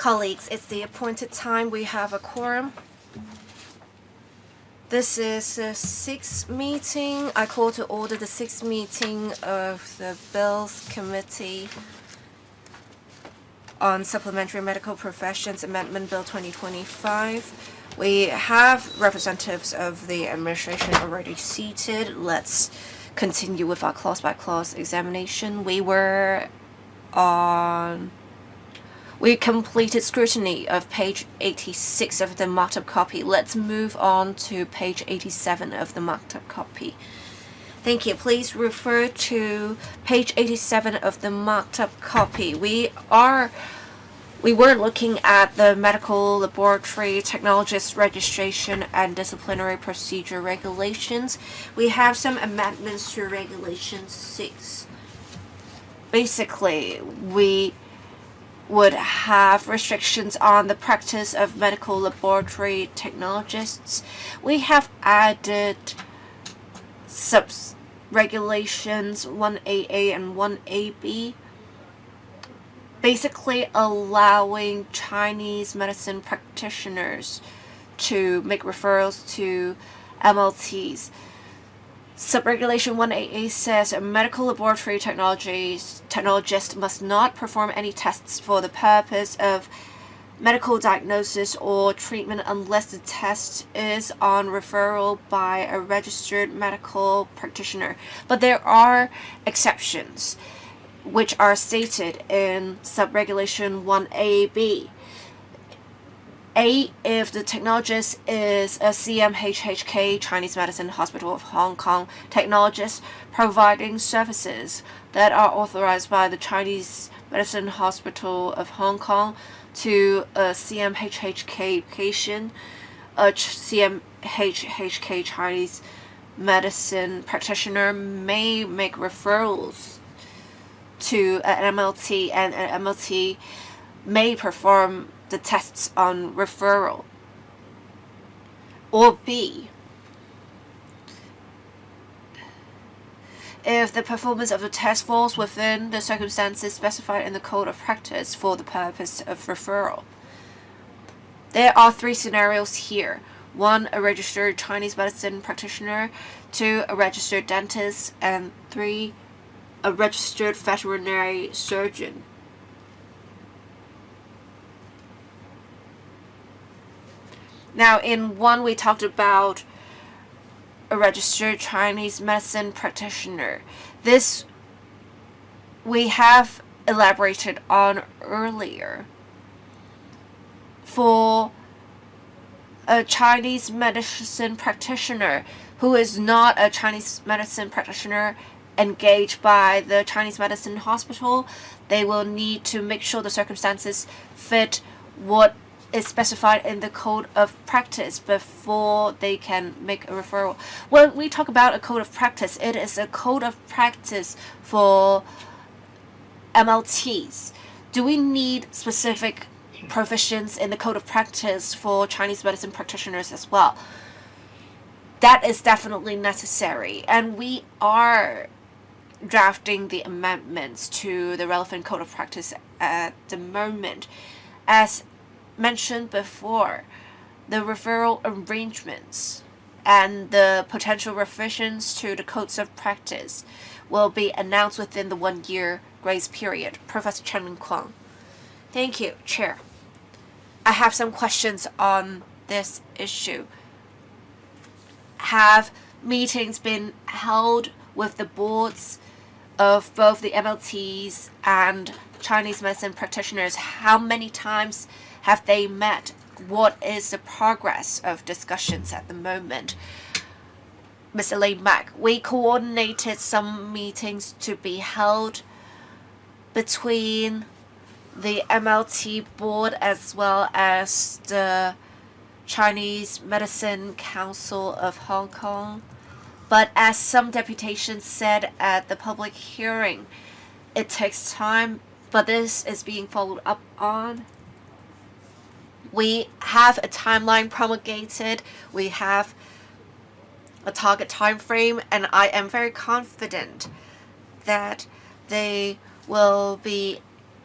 Colleagues, it's the appointed time. We have a quorum. This is the sixth meeting. I call to order the sixth meeting of the Bills Committee on Supplementary Medical Professions Amendment Bill 2025. We have representatives of the administration already seated. Let's continue with our clause-by-clause examination. We completed scrutiny of page 86 of the marked-up copy. Let's move on to page 87 of the marked-up copy. Thank you. Please refer to page 87 of the marked-up copy. We were looking at the medical laboratory technologist registration and disciplinary procedure regulations. We have some amendments to Regulation 6. Basically, we would have restrictions on the practice of medical laboratory technologists. We have added sub-regulations 1AA and 1AB, basically allowing Chinese medicine practitioners to make referrals to MLTs. Subregulation 1AA says a medical laboratory technologist must not perform any tests for the purpose of medical diagnosis or treatment unless the test is on referral by a registered medical practitioner. But there are exceptions, which are stated in subregulation 1AB. If the technologist is a CMHHK, Chinese Medicine Hospital of Hong Kong technologist providing services that are authorized by the Chinese Medicine Hospital of Hong Kong to a CMHHK patient, a CMHHK Chinese medicine practitioner may make referrals to an MLT, and an MLT may perform the tests on referral. Or B, if the performance of the test falls within the circumstances specified in the Code of Practice for the purpose of referral. There are three scenarios here. 1, a registered Chinese medicine practitioner. 2, a registered dentist. And 3, a registered veterinary surgeon. Now, in 1, we talked about a registered Chinese medicine practitioner. This we have elaborated on earlier. For a Chinese medicine practitioner who is not a Chinese medicine practitioner engaged by the Chinese medicine hospital, they will need to make sure the circumstances fit what is specified in the Code of Practice before they can make a referral. When we talk about a Code of Practice, it is a Code of Practice for MLTs. Do we need specific provisions in the Code of Practice for Chinese medicine practitioners as well? That is definitely necessary, and we are drafting the amendments to the relevant Code of Practice at the moment. As mentioned before, the referral arrangements and the potential revisions to the codes of practice will be announced within the 1-year grace period. Professor Chen Kwang. Thank you, Chair. I have some questions on this issue. Have meetings been held with the boards of both the MLTs and Chinese medicine practitioners? How many times have they met? What is the progress of discussions at the moment? Mr. Lei Mack, we coordinated some meetings to be held between the MLT board as well as the Chinese Medicine Council of Hong Kong. But as some deputations said at the public hearing, it takes time, but this is being followed up on. We have a timeline promulgated. We have a target time frame, and I am very confident that they will be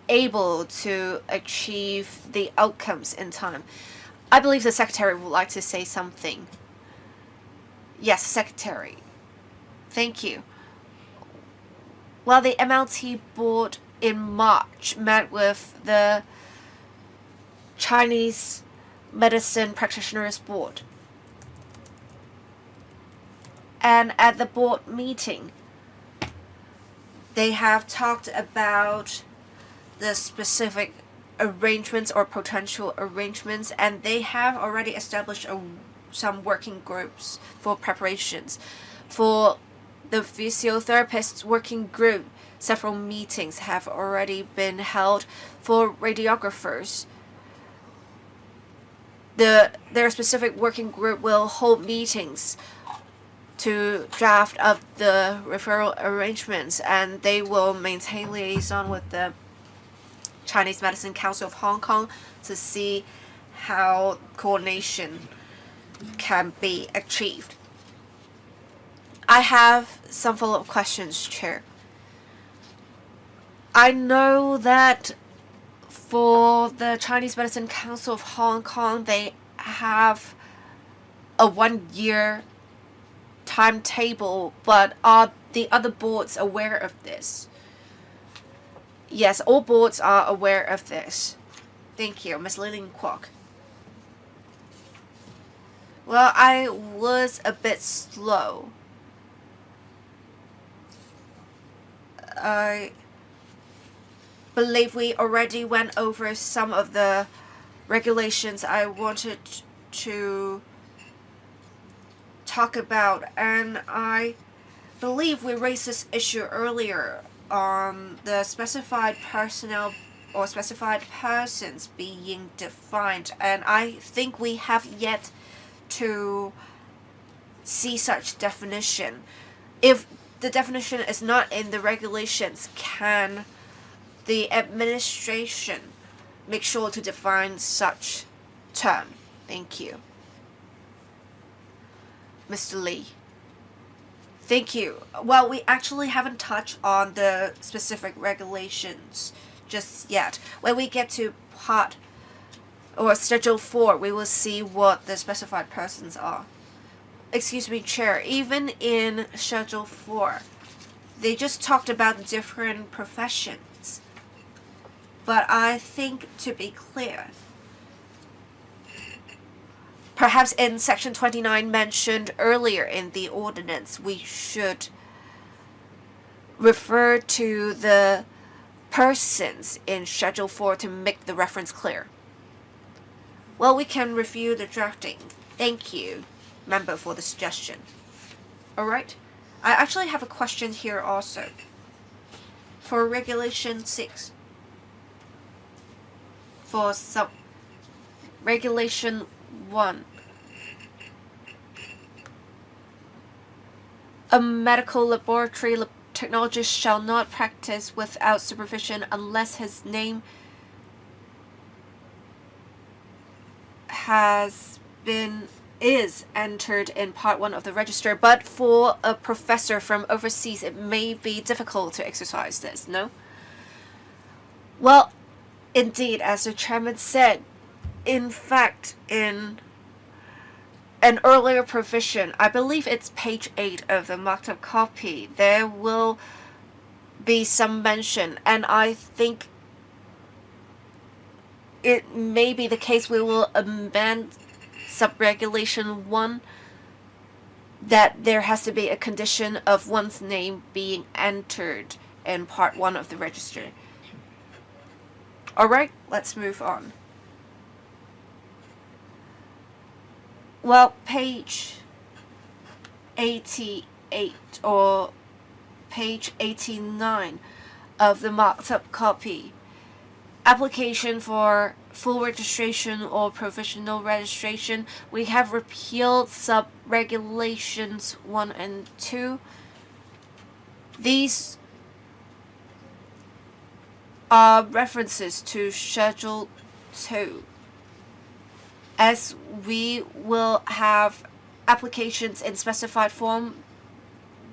able to achieve the outcomes in time. I believe the Secretary would like to say something. Yes, Secretary. Thank you. Well, the MLT board in March met with the Chinese Medicine Practitioners Board. And at the board meeting, they have talked about the specific arrangements or potential arrangements, and they have already established some working groups for preparations. For the physiotherapists working group, several meetings have already been held. For radiographers, their specific working group will hold meetings to draft up the referral arrangements, and they will maintain liaison with the Chinese Medicine Council of Hong Kong to see how coordination can be achieved. I have some follow-up questions, Chair. I know that for the Chinese Medicine Council of Hong Kong, they have a 1-year timetable, but are the other boards aware of this? Yes, all boards are aware of this. Thank you, Ms. Lillian Kwok. Well, I was a bit slow. I believe we already went over some of the regulations I wanted to talk about, and I believe we raised this issue earlier on the specified personnel or specified persons being defined, and I think we have yet to see such definition. If the definition is not in the regulations, can the administration make sure to define such term? Thank you. Mr. Lee. Thank you. Well, we actually haven't touched on the specific regulations just yet. When we get to part or Schedule 4, we will see what the specified persons are. Excuse me, Chair, even in Schedule 4, they just talked about different professions. But I think, to be clear, perhaps in Section 29 mentioned earlier in the ordinance, we should refer to the persons in Schedule 4 to make the reference clear. Well, we can review the drafting. Thank you, member, for the suggestion. Alright, I actually have a question here also. For Regulation 6, for Regulation 1, a medical laboratory technologist shall not practice without supervision unless his name is entered in Part 1 of the register. But for a professor from overseas, it may be difficult to exercise this, no? Well, indeed, as the chairman said, in fact, in an earlier provision, I believe it's page 8 of the marked up copy, there will be some mention, and I think it may be the case we will amend Subregulation 1 that there has to be a condition of one's name being entered in Part 1 of the register. Alright, let's move on. Well, page 88 or page 89 of the marked up copy, application for full registration or provisional registration, we have repealed sub-regulations 1 and 2. These are references to Schedule 2. As we will have applications in specified form,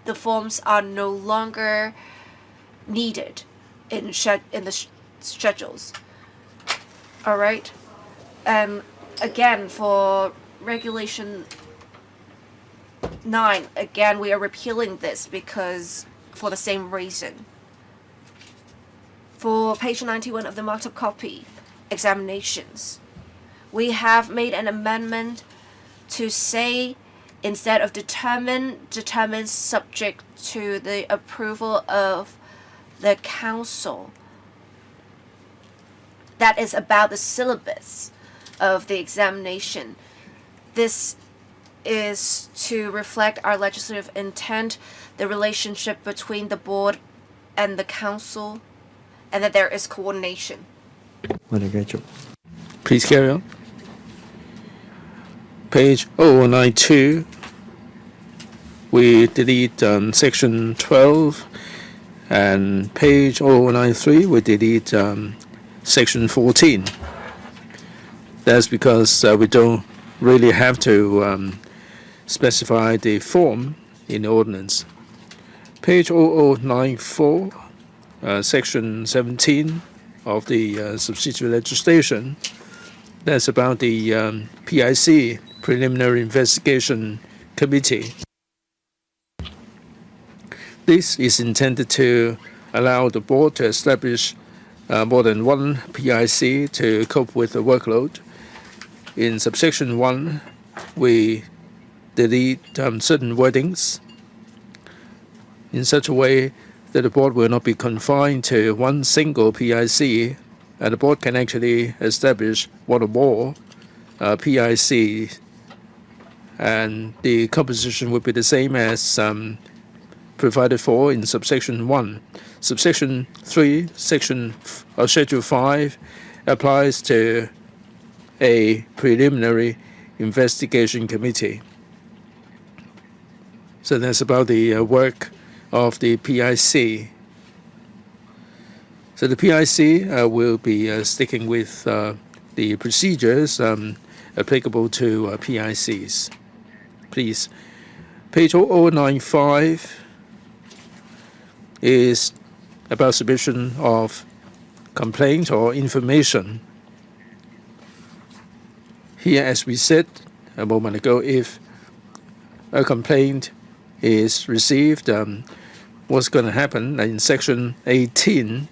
the forms are no longer needed in the schedules. All right, and again for Regulation 9, again we are repealing this because for the same reason. For page 91 of the marked up copy, examinations, we have made an amendment to say instead of determines subject to the approval of the council. That is about the syllabus of the examination. This is to reflect our legislative intent, the relationship between the board and the council, and that there is coordination. Please carry on. Page 0092, we delete section 12, and page 0093, we delete section 14. That's because we don't really have to specify the form in the ordinance. Page 0094, section 17 of the subsidiary legislation, that's about the PIC, Preliminary Investigation Committee. This is intended to allow the board to establish more than one PIC to cope with the workload. In subsection 1, we delete certain wordings in such a way that the board will not be confined to one single PIC, and the board can actually establish one or more PICs, and the composition would be the same as provided for in subsection 1. Subsection 3, Schedule 5 applies to a preliminary investigation committee. So that's about the work of the PIC. So the PIC will be sticking with the procedures applicable to PICs. Please. Page 0095 is about submission of complaint or information. Here, as we said a moment ago, if a complaint is received, what's going to happen? In section 18,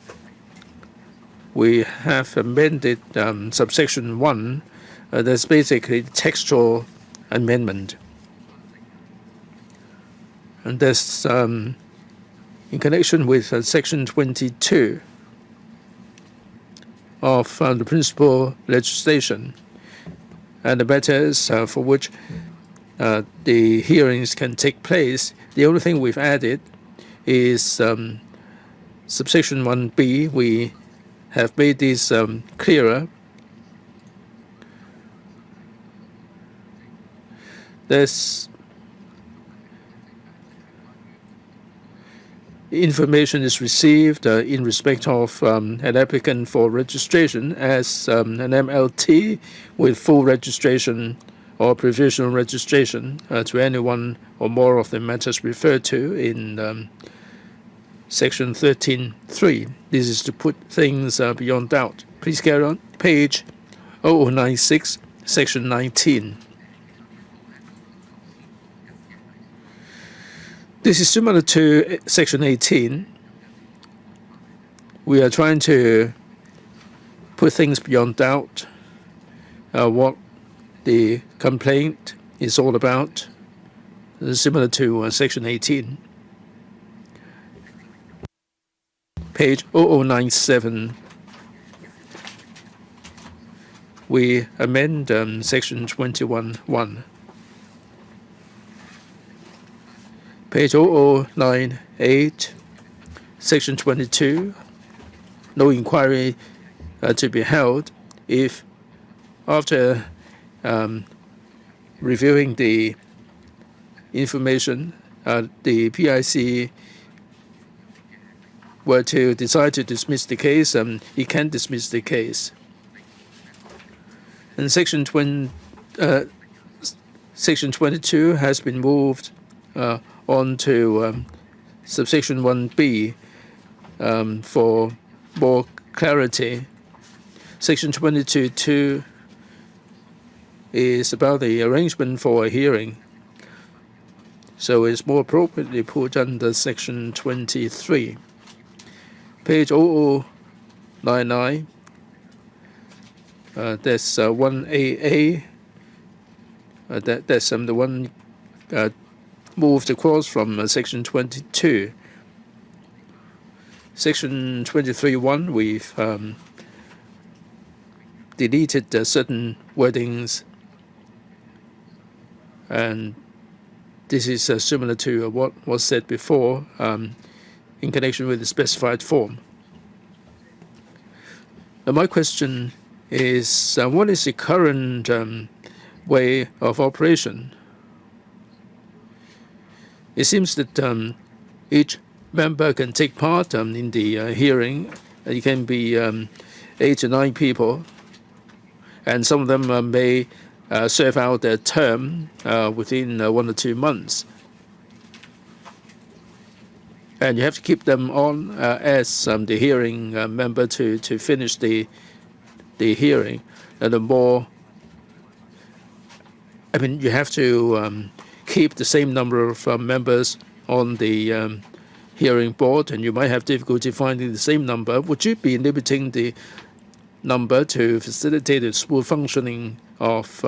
we have amended subsection 1. That's basically textual amendment. And that's in connection with section 22 of the principal legislation, and the matters for which the hearings can take place. The only thing we've added is subsection 1b. We have made this clearer. This information is received in respect of an applicant for registration as an MLT with full registration or provisional registration to any one or more of the matters referred to in section 13.3. This is to put things beyond doubt. Please carry on. Page 0096, section 19. This is similar to section 18. We are trying to put things beyond doubt, what the complaint is all about, similar to section 18. Page 0097, we amend section 21.1. Page 0098, section 22, no inquiry to be held if after reviewing the information, the PIC were to decide to dismiss the case, it can dismiss the case. And section 22 has been moved on to subsection 1b for more clarity, Section 22.2 is about the arrangement for a hearing. So it's more appropriately put under Section 23. Page 0099, that's 1AA. That's the one moved across from Section 22. Section 23.1, we've deleted certain wordings, and this is similar to what was said before in connection with the specified form. Now, my question is, what is the current way of operation? It seems that each member can take part in the hearing. It can be 8 to 9 people, and some of them may serve out their term within 1 or 2 months. And you have to keep them on as the hearing member to finish the hearing. And the more, you have to keep the same number of members on the hearing board, and you might have difficulty finding the same number. Would you be limiting the number to facilitate the smooth functioning of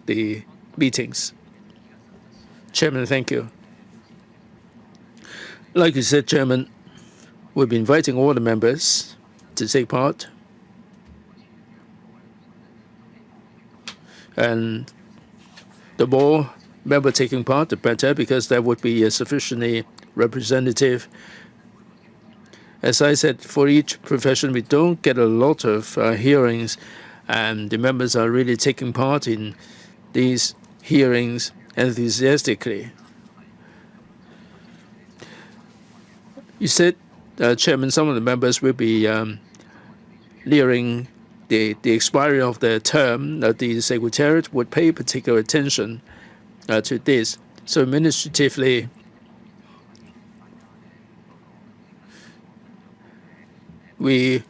the meetings? Chairman, thank you. Like you said, Chairman, we'll be inviting all the members to take part. And the more members taking part, the better, because that would be sufficiently representative. As I said, for each profession, we don't get a lot of hearings, and the members are really taking part in these hearings enthusiastically. You said, Chairman, some of the members will be nearing the expiry of their term. The Secretariat would pay particular attention to this. So administratively, we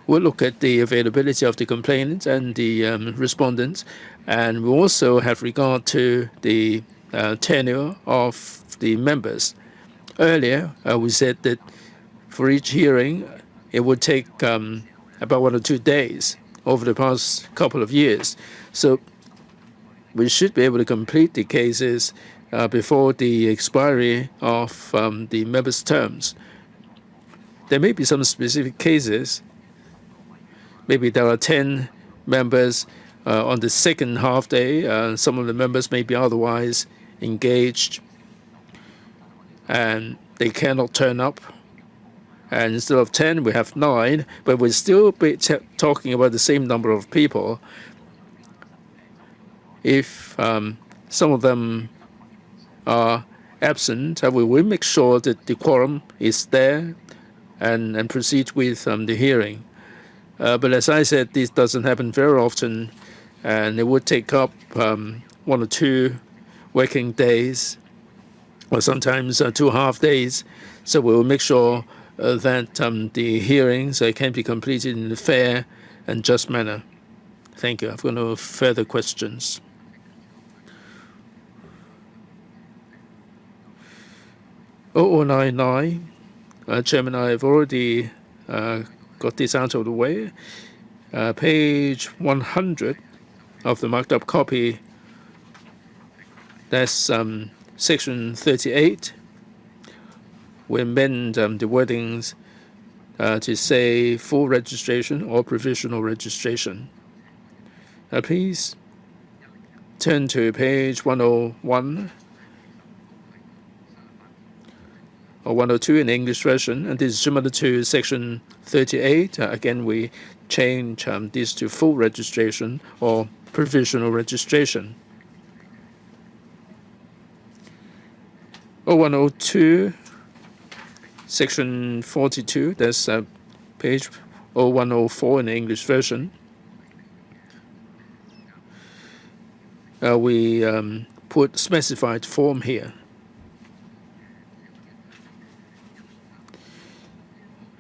will look at the availability of the complainants and the respondents, and we also have regard to the tenure of the members. Earlier, we said that for each hearing, it would take about 1 or 2 days over the past couple of years. So we should be able to complete the cases before the expiry of the members' terms. There may be some specific cases. Maybe there are 10 members on the second half day. Some of the members may be otherwise engaged, and they cannot turn up. And instead of 10, we have 9, but we'll still be talking about the same number of people. If some of them are absent, we will make sure that the quorum is there and proceed with the hearing. But as I said, this doesn't happen very often, and it would take up 1 or 2 working days, or sometimes 2 half days. So we will make sure that the hearings can be completed in a fair and just manner. Thank you. I've got no further questions. (0099), Chairman, I've already got this out of the way. Page 100 of the marked up copy, that's Section 38. We amend the wordings to say full registration or provisional registration. Please turn to page 101 or 102 in the English version, and this is similar to Section 38. Again, we change this to full registration or provisional registration. 0102, Section 42, that's page 0104 in the English version. We put specified form here.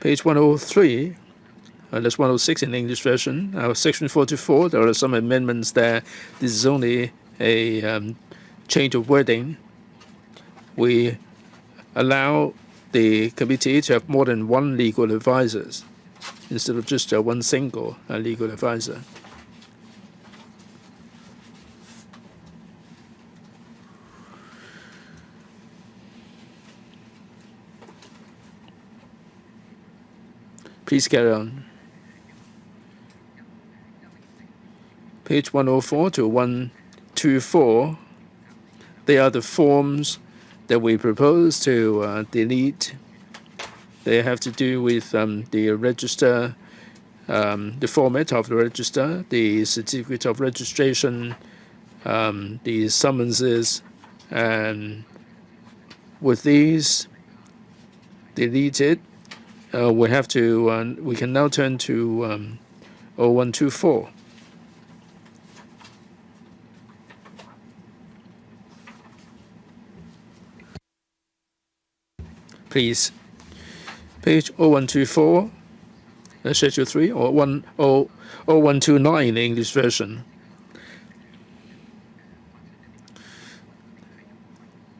Page 103, That's 106 in the English version. Section 44, there are some amendments there. This is only a change of wording. We allow the committee to have more than one legal advisor instead of just one single legal advisor. Please carry on. Page 104 to 124, they are the forms that we propose to delete. They have to do with the register, the format of the register, the certificate of registration, the summonses, and with these deleted, we can now turn to 0124. Please, page 0124, Schedule 3, or 0129 in the English version.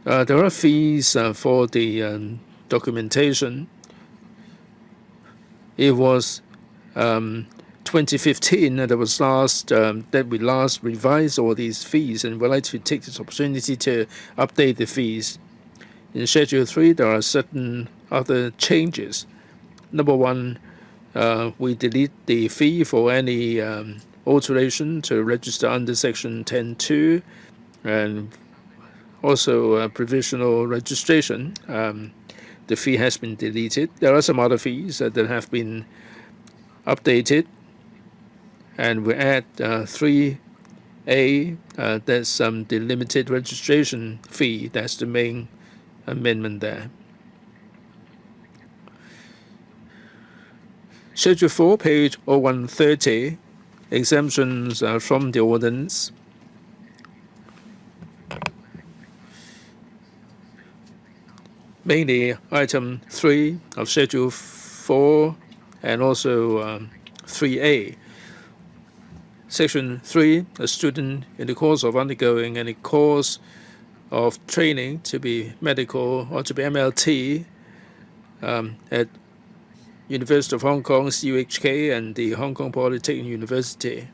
There are fees for the documentation. It was 2015 that we last revised all these fees, and we'd like to take this opportunity to update the fees. In Schedule 3, there are certain other changes. Number one, we delete the fee for any alteration to register under Section 10.2 and also provisional registration. The fee has been deleted. There are some other fees that have been updated, and we add 3A, that's the limited registration fee. That's the main amendment there. Schedule 4, page 0130, exemptions from the ordinance. Mainly item 3 of Schedule 4 and also 3A. Section 3, a student in the course of undergoing any course of training to be medical or to be MLT at University of Hong Kong, CUHK, and the Hong Kong Polytechnic University.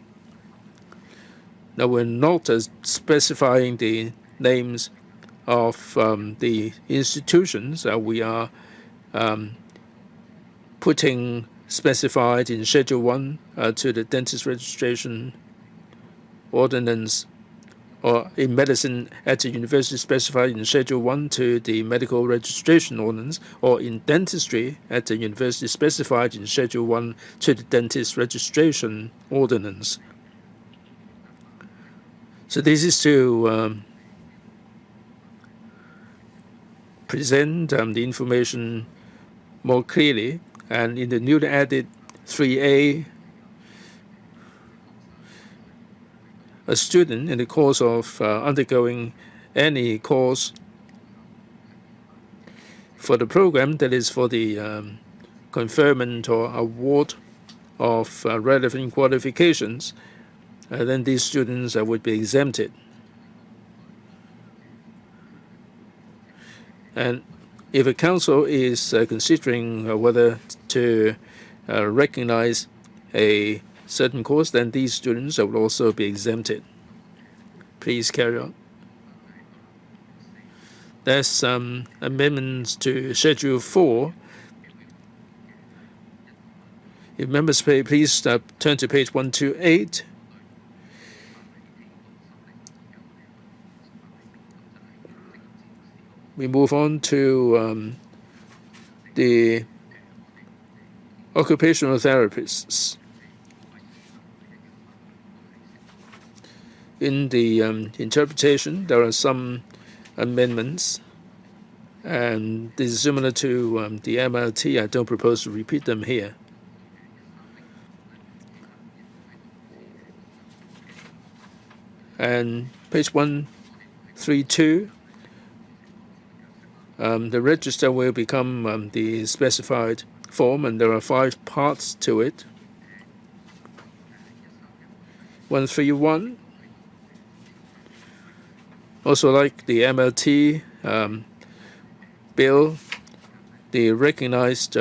Now, we're not specifying the names of the institutions. We are putting specified in Schedule 1 to the dentist registration ordinance, or in medicine at the university specified in Schedule 1 to the medical registration ordinance, or in dentistry at the university specified in Schedule 1 to the dentist registration ordinance. So this is to present the information more clearly, and in the newly added 3A, a student in the course of undergoing any course for the program that is for the conferment or award of relevant qualifications, then these students would be exempted. And if a council is considering whether to recognize a certain course, then these students will also be exempted. Please carry on. There's some amendments to Schedule 4. If members please turn to page 128. We move on to the occupational therapists. In the interpretation, there are some amendments, and this is similar to the MLT. I don't propose to repeat them here. And page 132, the register will become the specified form, and there are 5 parts to it. 131. Also, like the MLT bill, the recognized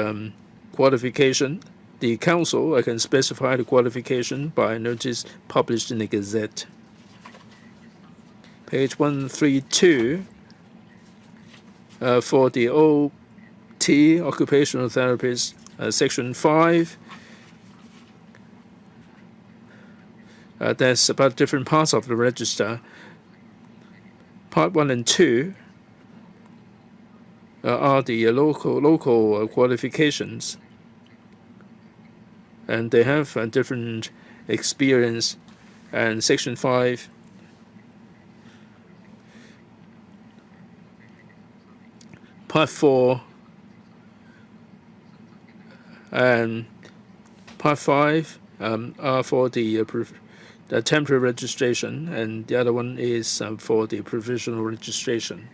qualification, the council can specify the qualification by notice published in the Gazette. Page 132, for the OT, occupational therapist, section 5. There's about different parts of the register. Part 1 and 2 are the local qualifications, and they have different experience. And section 5 Part 4 and Part 5 are for the temporary registration, and the other one is for the provisional registration.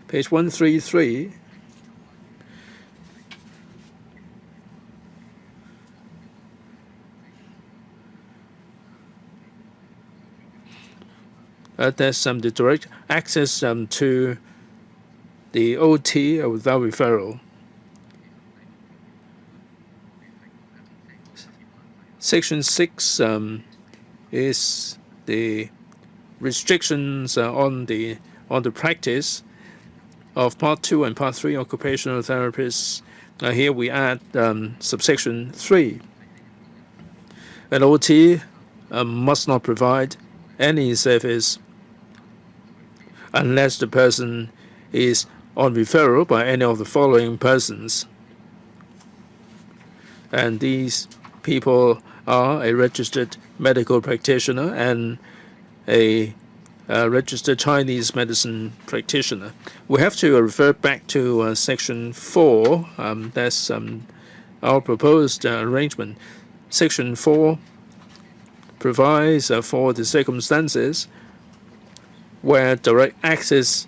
Page 133. There's the direct access to the OT without referral. Section 6 is the restrictions on the practice of Part 2 and Part 3 occupational therapists. Here we add subsection 3. An OT must not provide any service unless the person is on referral by any of the following persons. And these people are a registered medical practitioner and a registered Chinese medicine practitioner. We have to refer back to section 4. That's our proposed arrangement. Section 4 provides for the circumstances where direct access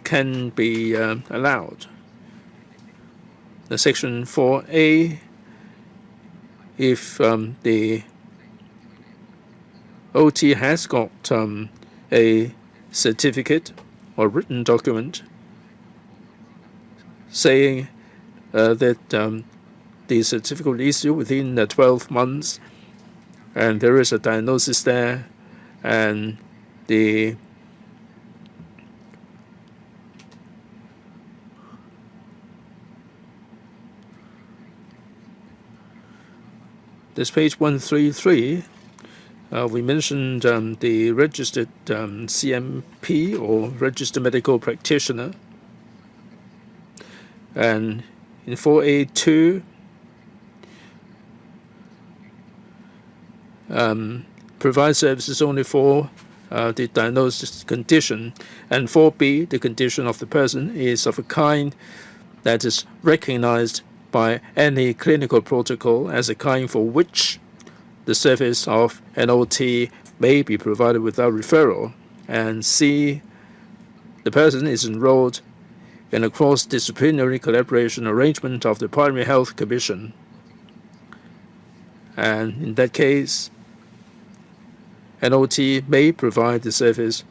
can be allowed. Section 4A, if the OT has got a certificate or written document saying that the certificate is issued within 12 months, and there is a diagnosis there, and the this page 133, we mentioned the registered CMP or registered medical practitioner, and in 4A2 provide services only for the diagnosed condition, and 4B, the condition of the person is of a kind that is recognized by any clinical protocol as a kind for which the service of an OT may be provided without referral. And C, the person is enrolled in a cross-disciplinary collaboration arrangement of the Primary Health Commission. And in that case, an OT may provide the service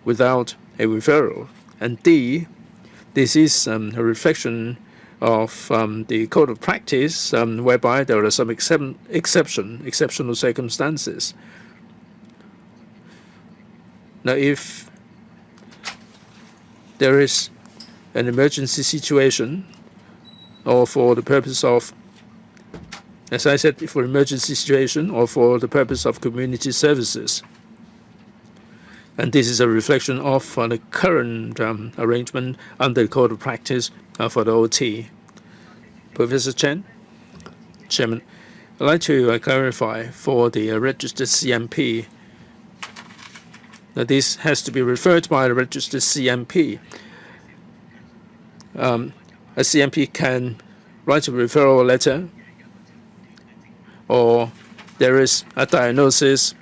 without a referral. And D, this is a reflection of the code of practice, whereby there are some exceptional circumstances. Now, if there is an emergency situation, or for the purpose of, as I said, for emergency situation or for the purpose of community services, and this is a reflection of the current arrangement under the code of practice for the OT. Professor Chen, Chairman, I'd like to clarify for the registered CMP that this has to be referred by the registered CMP. A CMP can write a referral letter, or there is a diagnosis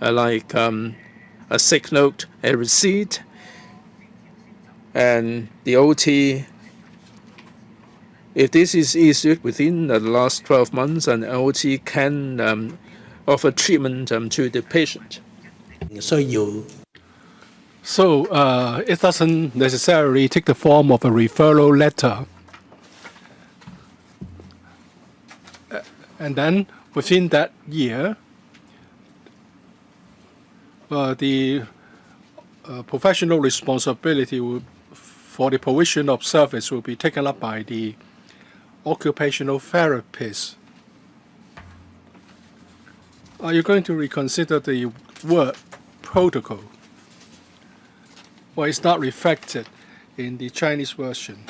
like a sick note, a receipt, and the OT, if this is issued within the last 12 months, and OT can offer treatment to the patient. 需要 So it doesn't necessarily take the form of a referral letter. And then within that year, the professional responsibility for the provision of service will be taken up by the occupational therapist. Are you going to reconsider the word protocol? Well, it's not reflected in the Chinese version.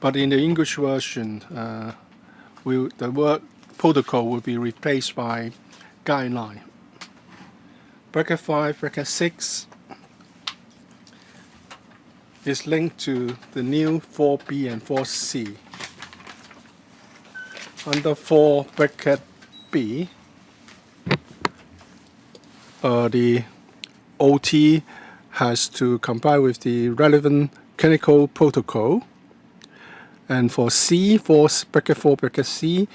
But in the English version, the word protocol will be replaced by guideline. Bracket 5, bracket 6 is linked to the new 4B and 4C. Under 4 bracket B, the OT has to comply with the relevant clinical protocol. And for C, bracket 4 bracket C,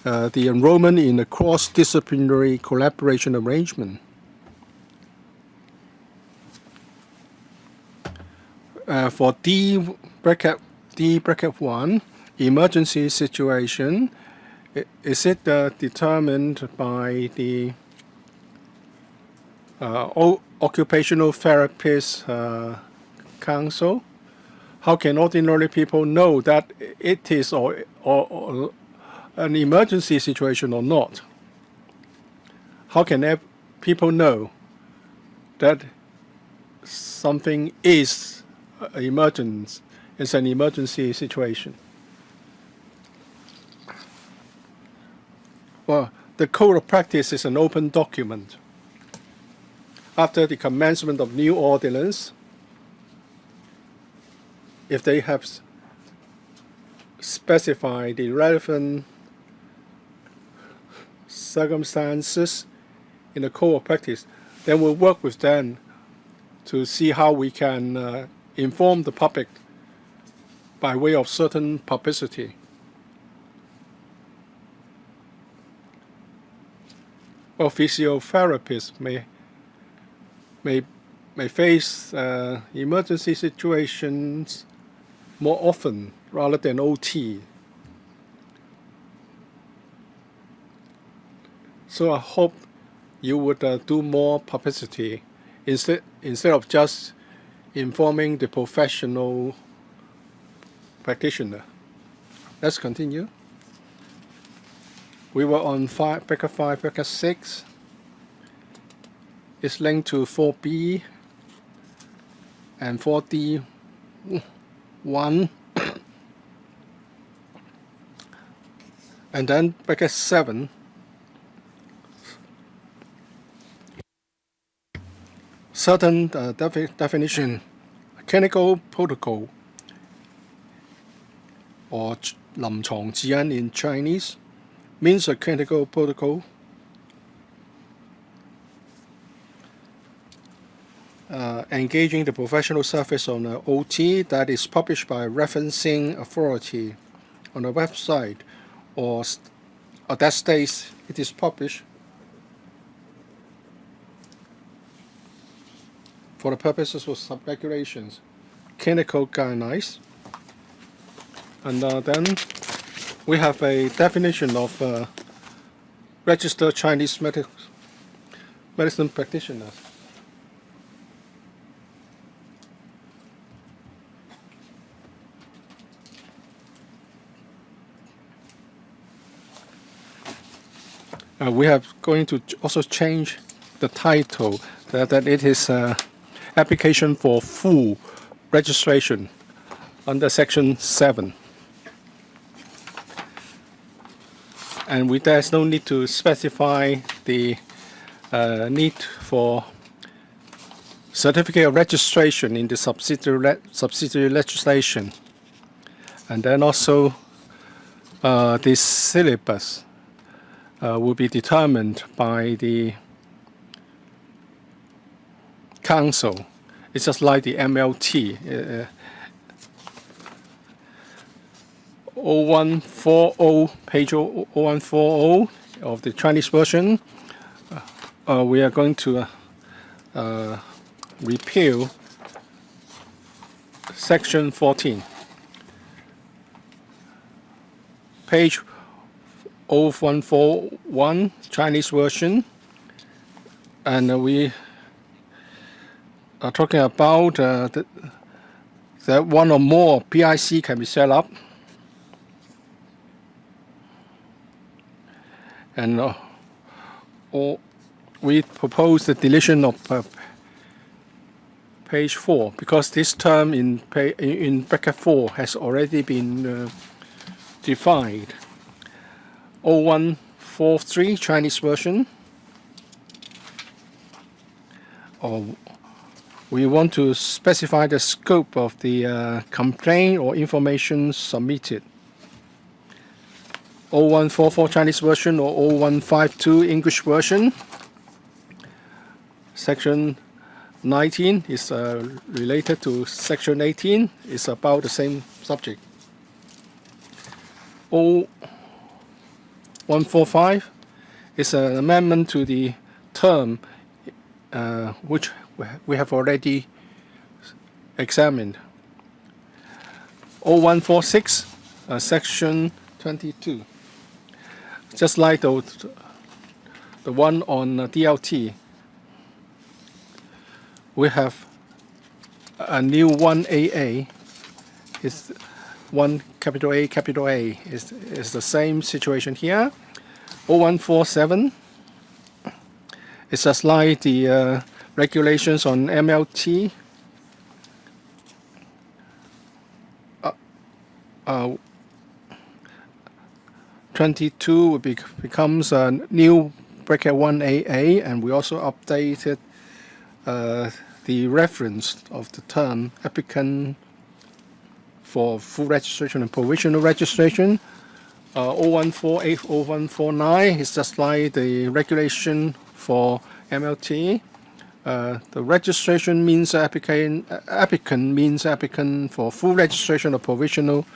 the enrollment in a cross-disciplinary collaboration arrangement. For D bracket 1, emergency situation, is it determined by the occupational therapist council? How can ordinary people know that it is or an emergency situation or not? How can people know that something is an emergency situation? Well, the code of practice is an open document. After the commencement of new ordinance, if they have specified the relevant circumstances in the code of practice, then we'll work with them to see how we can inform the public by way of certain publicity. Well, physiotherapists may face emergency situations more often rather than OT. So I hope you would do more publicity instead of just informing the professional practitioner. Let's continue. We were on bracket 5, bracket 6. It's linked to 4B and 4D 1. And then bracket 7. Certain definition, clinical protocol, or 臨床指引 in Chinese, means a clinical protocol. Engaging the professional service on an OT that is published by referencing authority on a website or that states it is published for the purposes of sub-regulations, clinical guidelines. And then we have a definition of registered Chinese medicine practitioners. We have going to also change the title that it is application for full registration under section 7. And there's no need to specify the need for certificate of registration in the subsidiary legislation. And then also the syllabus will be determined by the council. It's just like the MLT. 0140, page 0140 of the Chinese version. We are going to repeal section 14. Page 0141, Chinese version. And we are talking about that one or more PIC can be set up. And or we propose the deletion of page 4 because this term in bracket 4 has already been defined. 0143 Chinese version. We want to specify the scope of the complaint or information submitted. 0144 Chinese version or 0152 English version. Section 19 is related to section 18. It's about the same subject. 0145 is an amendment to the term which we have already examined. 0146 section 22. Just like the one on DLT, we have a new 1AA. It's one capital A is the same situation here. 0147 is just like the regulations on MLT. 22 becomes a new bracket 1AA, and we also updated the reference of the term applicant for full registration and provisional registration. 0148, 0149 is just like the regulation for MLT. The registration means applicant means applicant for full registration or provisional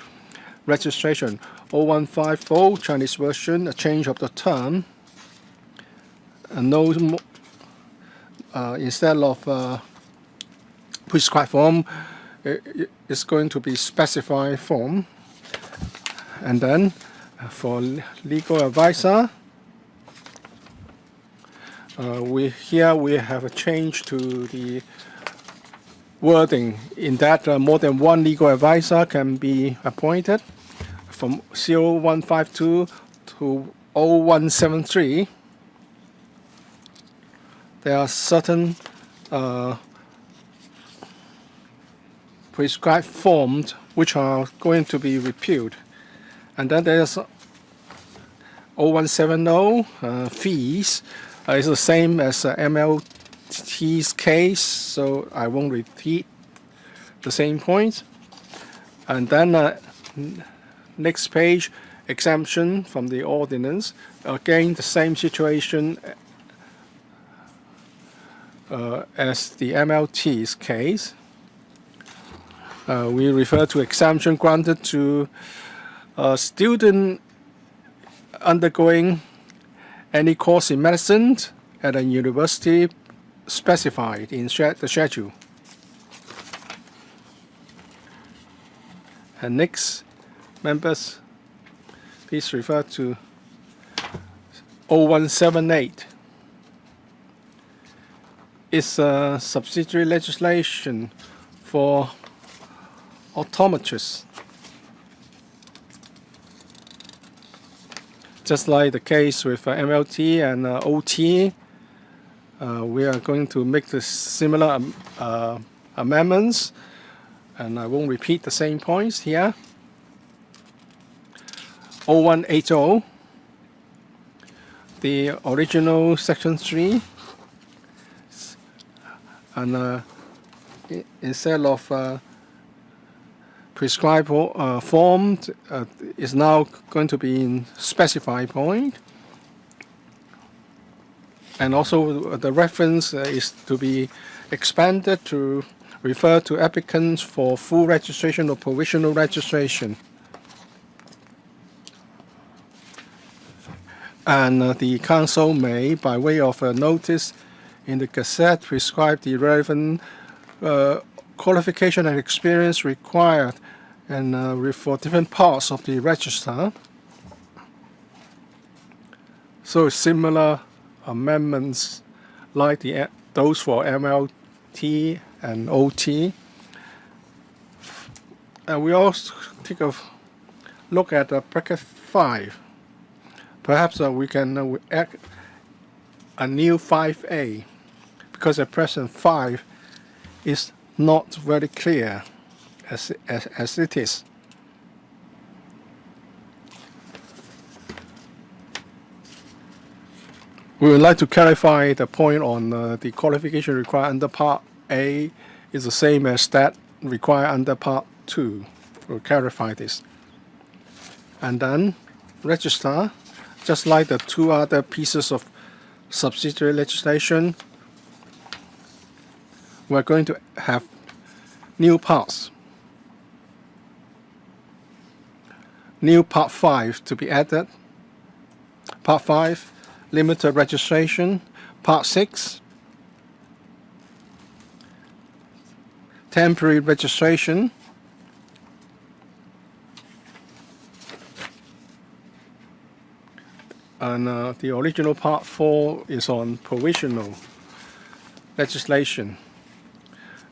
registration. 0150 Chinese version, a change of the term. No, instead of prescribed form, it's going to be specified form. And then for legal advisor, we have a change to the wording in that more than one legal advisor can be appointed. From 0152 to 0173, there are certain prescribed forms which are going to be repealed. And then there's 0170 fees. It's the same as MLT's case, so I won't repeat the same points. And then next page, exemption from the ordinance. Again, the same situation as the MLT's case. We refer to exemption granted to a student undergoing any course in medicine at a university specified in the schedule. And next, members, please refer to 0178. It's a subsidiary legislation for optometrists. Just like the case with MLT and OT, we are going to make the similar amendments, and I won't repeat the same points here. 0180, the original section 3, and instead of prescribed form is now going to be in specified point, and also the reference is to be expanded to refer to applicants for full registration or provisional registration. And the Council may, by way of a notice in the Gazette, prescribe the relevant qualification and experience required and for different parts of the register. So similar amendments like those for MLT and OT. And we also take a look at bracket 5. Perhaps we can add a new 5A, because at present 5 is not very clear as it is. We would like to clarify the point on the qualification required under Part A is the same as that required under Part 2. We'll clarify this. And then register, just like the two other pieces of subsidiary legislation, we're going to have new parts. New Part 5 to be added. Part 5, limited registration. Part 6, temporary registration. And the original Part 4 is on provisional legislation.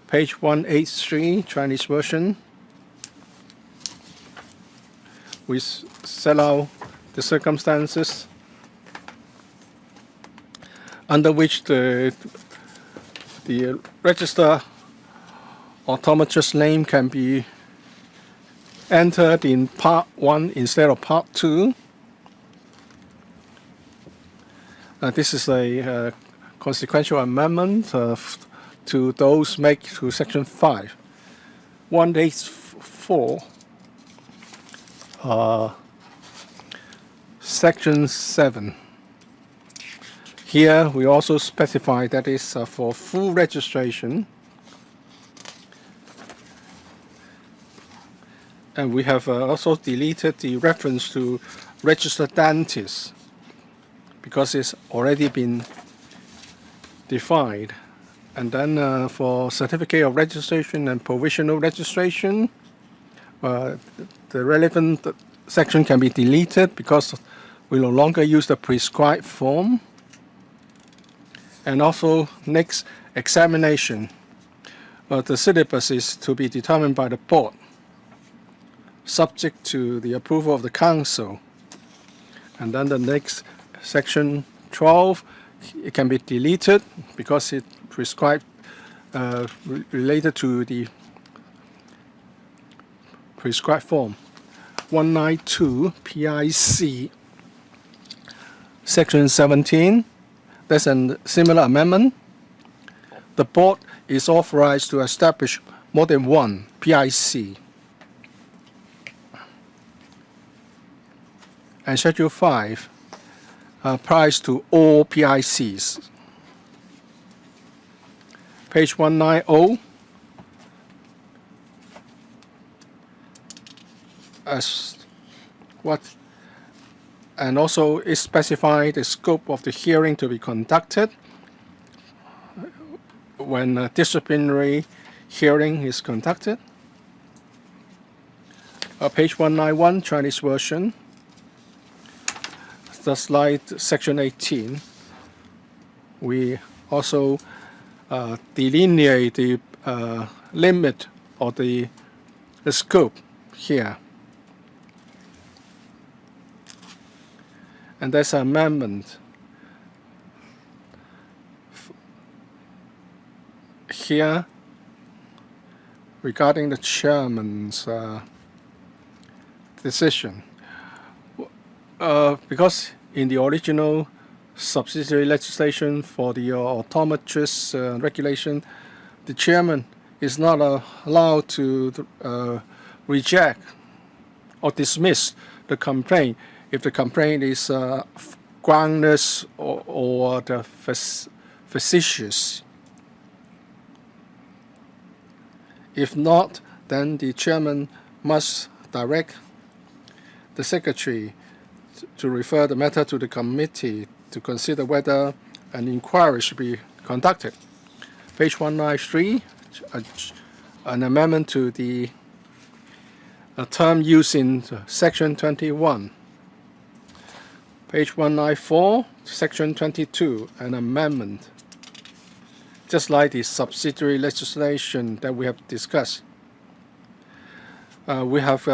Page 183, Chinese version. We set out the circumstances under which the register automatus name can be entered in Part 1 instead of Part 2. This is a consequential amendment to those made to Section 5. 184, Section 7. Here we also specify that is for full registration. And we have also deleted the reference to registered dentist, because it's already been defined. And then for certificate of registration and provisional registration, the relevant section can be deleted because we no longer use the prescribed form. And also next, examination. The syllabus is to be determined by the board, subject to the approval of the council. And then the next, Section 12, it can be deleted because it prescribed related to the prescribed form. 192 PIC, Section 17. That's a similar amendment. The board is authorized to establish more than one PIC. And Schedule 5 applies to all PICs. Page 190, and also it specifies the scope of the hearing to be conducted when a disciplinary hearing is conducted. Page 191, Chinese version. The slide, Section 18. We also delineate the limit or the scope here. And there's an amendment here regarding the chairman's decision. Because in the original subsidiary legislation for the automatus regulation, the chairman is not allowed to reject or dismiss the complaint if the complaint is groundless or the facetious. If not, then the chairman must direct the secretary to refer the matter to the committee to consider whether an inquiry should be conducted. Page 193, an amendment to the term used in section 21. Page 194, section 22, an amendment, just like the subsidiary legislation that we have discussed. We have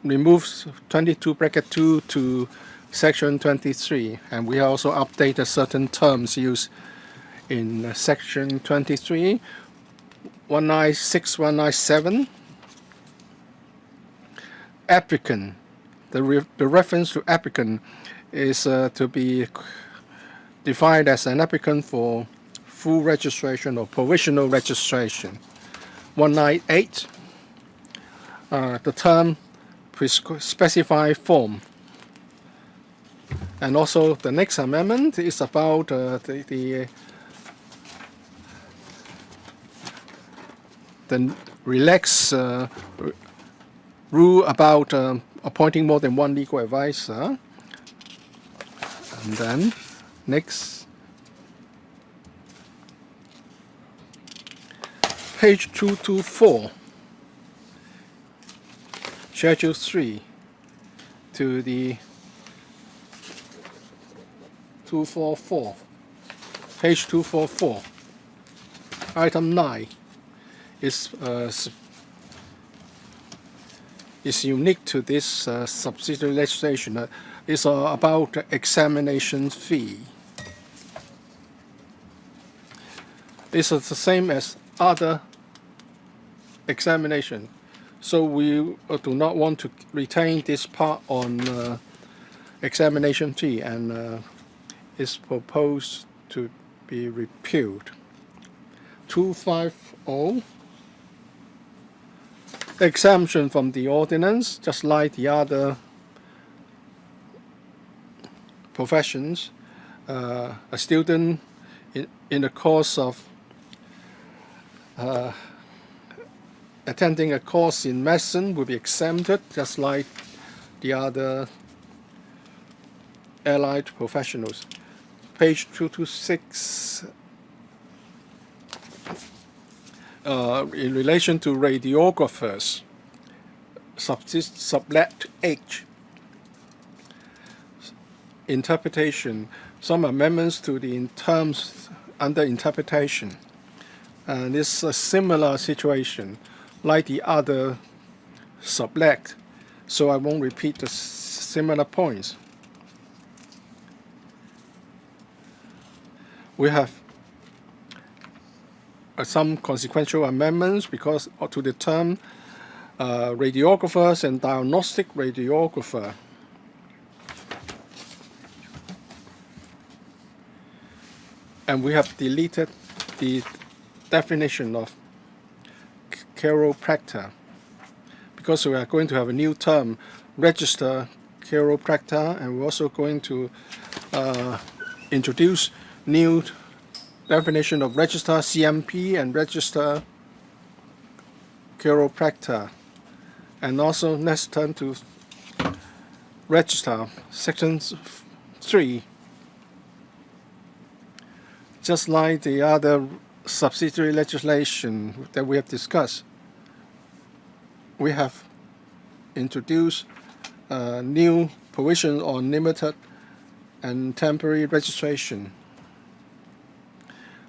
removed 22(2) to section 23, and we also updated certain terms used in section 23, 196, 197. Applicant, the reference to applicant is to be defined as an applicant for full registration or provisional registration. 198, the term specified form. And also the next amendment is about the relaxed rule about appointing more than one legal advisor. And then next, page 224, Schedule 3 to the 244, page 244, item 9 is unique to this subsidiary legislation. It's about examination fee. It's the same as other examination. So we do not want to retain this part on examination fee, and is proposed to be repealed. 250, exemption from the ordinance, just like the other professions. A student in the course of attending a course in medicine will be exempted, just like the other allied professionals. Page 226, in relation to radiographers, sublet H, interpretation, some amendments to the terms under interpretation. And it's a similar situation like the other sublet, so I won't repeat the similar points. We have some consequential amendments because to the term radiographers and diagnostic radiographer. And we have deleted the definition of chiropractor because we are going to have a new term, register chiropractor, and we're also going to introduce new definition of register CMP and register chiropractor. And also let's turn to register, section 3. Just like the other subsidiary legislation that we have discussed, we have introduced new provisions on limited and temporary registration.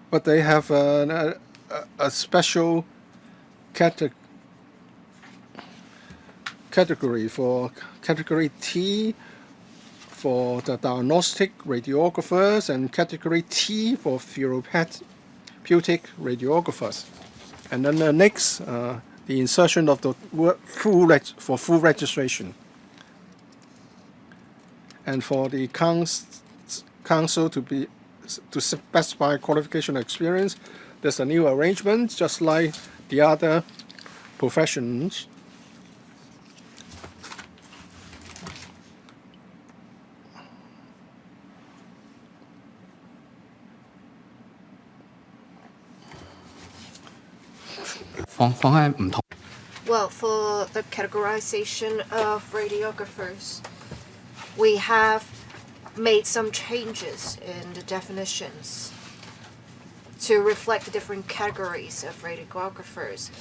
But they have a special category for category T for the diagnostic radiographers and category T for therapeutic radiographers. And then the next, the insertion of the word full registration. And for the council to specify qualification experience, there's a new arrangement, just like the other professions. Well, for the categorization of radiographers, we have made some changes in the definitions to reflect the different categories of radiographers.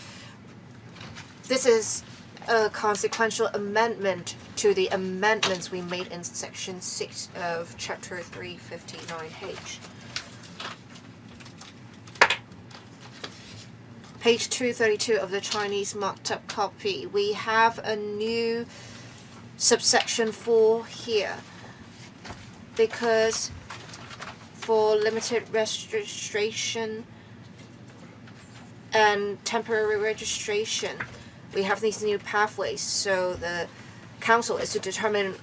This is a consequential amendment to the amendments we made in Section 6 of Chapter 359H. Page 232 of the Chinese marked up copy, we have a new subsection 4 here, because for limited registration and temporary registration, we have these new pathways. So the council is to determine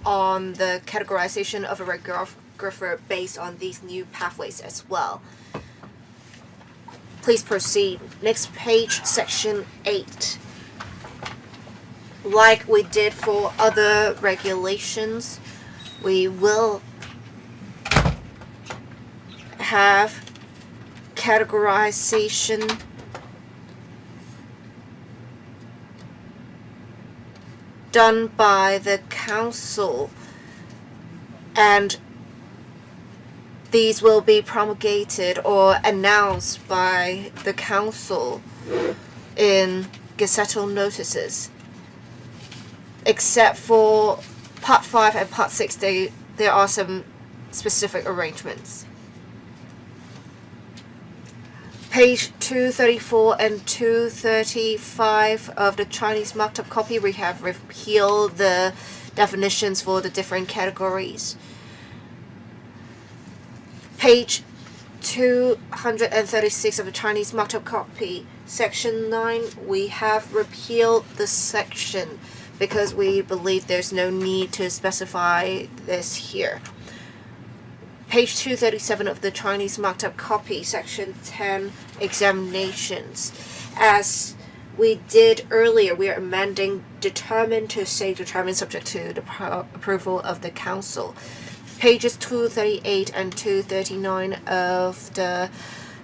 on the categorization of a radiographer based on these new pathways as well. Please proceed. Next page, section 8. Like we did for other regulations, we will have categorization done by the council, and these will be promulgated or announced by the council in Gazetted notices. Except for Part 5 and Part 6, there are some specific arrangements. Page 234 and 235 of the Chinese marked up copy, we have repealed the definitions for the different categories. Page 236 of the Chinese marked up copy, section 9, we have repealed the section because we believe there's no need to specify this here. Page 237 of the Chinese marked up copy, section 10, examinations. As we did earlier, we are amending determined to say determined subject to the approval of the council. Pages 238 and 239 of the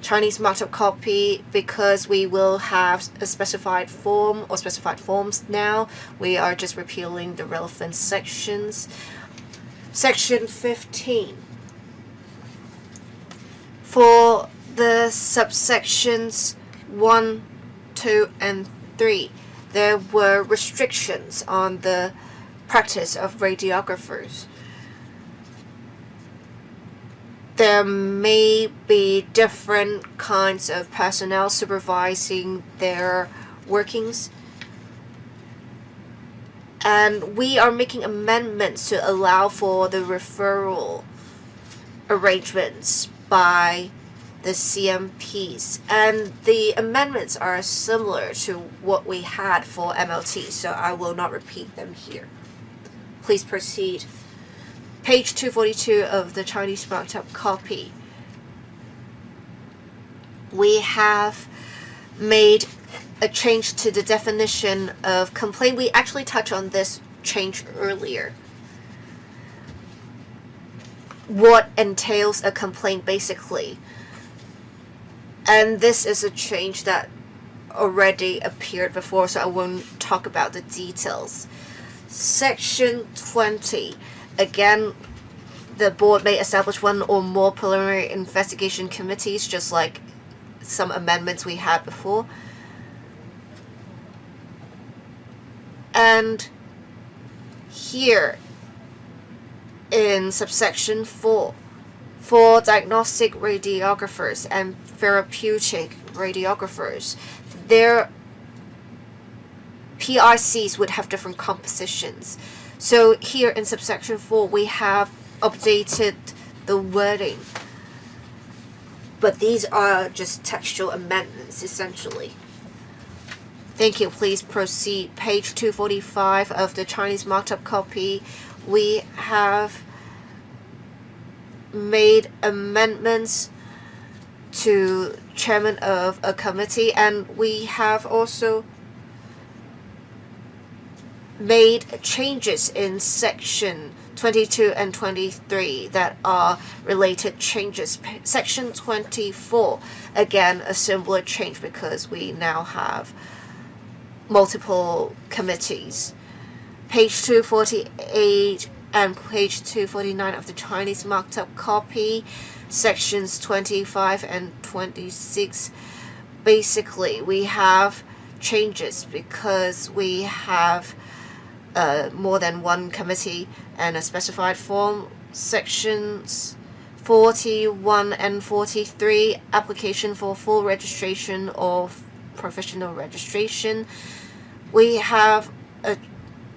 Chinese marked up copy, because we will have a specified form or specified forms now, we are just repealing the relevant sections. Section 15. For the subsections 1, 2, and 3, there were restrictions on the practice of radiographers. There may be different kinds of personnel supervising their workings, and we are making amendments to allow for the referral arrangements by the CMPs, and the amendments are similar to what we had for MLT, so I will not repeat them here. Please proceed. Page 242 of the Chinese marked up copy, we have made a change to the definition of complaint. We actually touched on this change earlier. What entails a complaint, basically. And this is a change that already appeared before, so I won't talk about the details. Section 20. Again, the board may establish one or more preliminary investigation committees, just like some amendments we had before. And here, in subsection 4, for diagnostic radiographers and therapeutic radiographers, their PICs would have different compositions. So here in subsection 4, we have updated the wording. But these are just textual amendments, essentially. Thank you. Please proceed. Page 245 of the Chinese marked up copy, we have made amendments to chairman of a committee, and we have also made changes in section 22 and 23 that are related changes. Section 24, again, a similar change because we now have multiple committees. Page 248 and page 249 of the Chinese marked up copy, sections 25 and 26. Basically, we have changes because we have more than one committee and a specified form. Sections 41 and 43, application for full registration or professional registration. We have a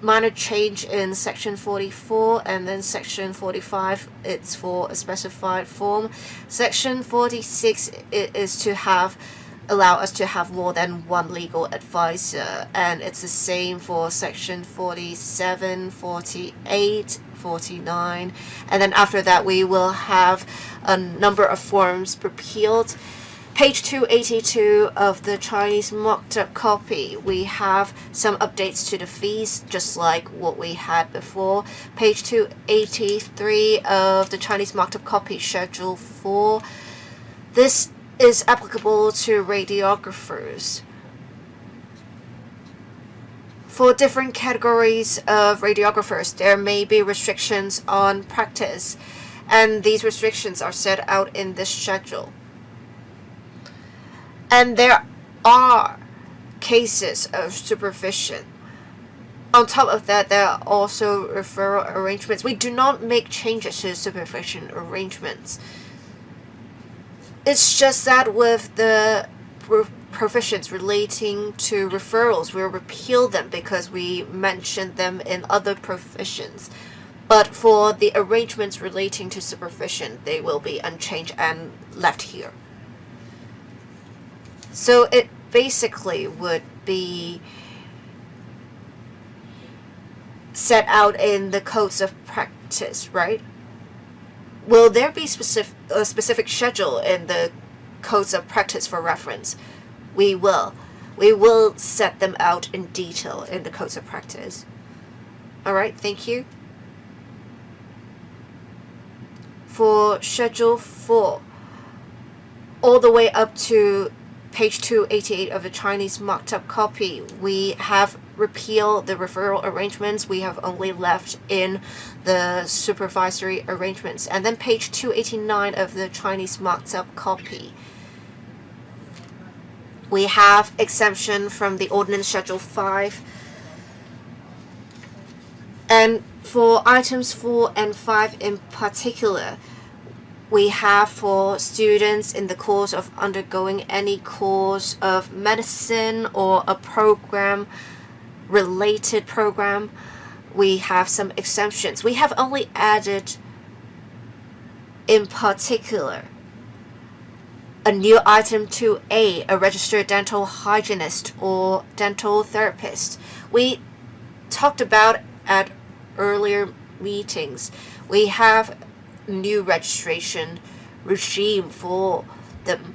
minor change in section 44, and then section 45, it's for a specified form. Section 46 is to allow us to have more than one legal advisor, and it's the same for section 47, 48, 49, and then after that we will have a number of forms repealed. Page 282 of the Chinese marked up copy, we have some updates to the fees, just like what we had before. Page 283 of the Chinese marked up copy, Schedule 4. This is applicable to radiographers. For different categories of radiographers, there may be restrictions on practice, and these restrictions are set out in this schedule. And there are cases of supervision. On top of that, there are also referral arrangements. We do not make changes to supervision arrangements. It's just that with the provisions relating to referrals, we'll repeal them because we mentioned them in other provisions. But for the arrangements relating to supervision, they will be unchanged and left here. So it basically would be set out in the codes of practice, right? Will there be a specific schedule in the codes of practice for reference? We will. We will set them out in detail in the codes of practice. All right, thank you. For Schedule 4, all the way up to page 288 of the Chinese marked up copy, we have repealed the referral arrangements. We have only left in the supervisory arrangements. And then page 289 of the Chinese marked up copy, we have exemption from the Ordinance Schedule 5. And for items 4 and 5 in particular, we have for students in the course of undergoing any course of medicine or a related program, we have some exemptions. We have only added, in particular, a new item 2A, a registered dental hygienist or dental therapist. We talked about at earlier meetings. We have new registration regime for them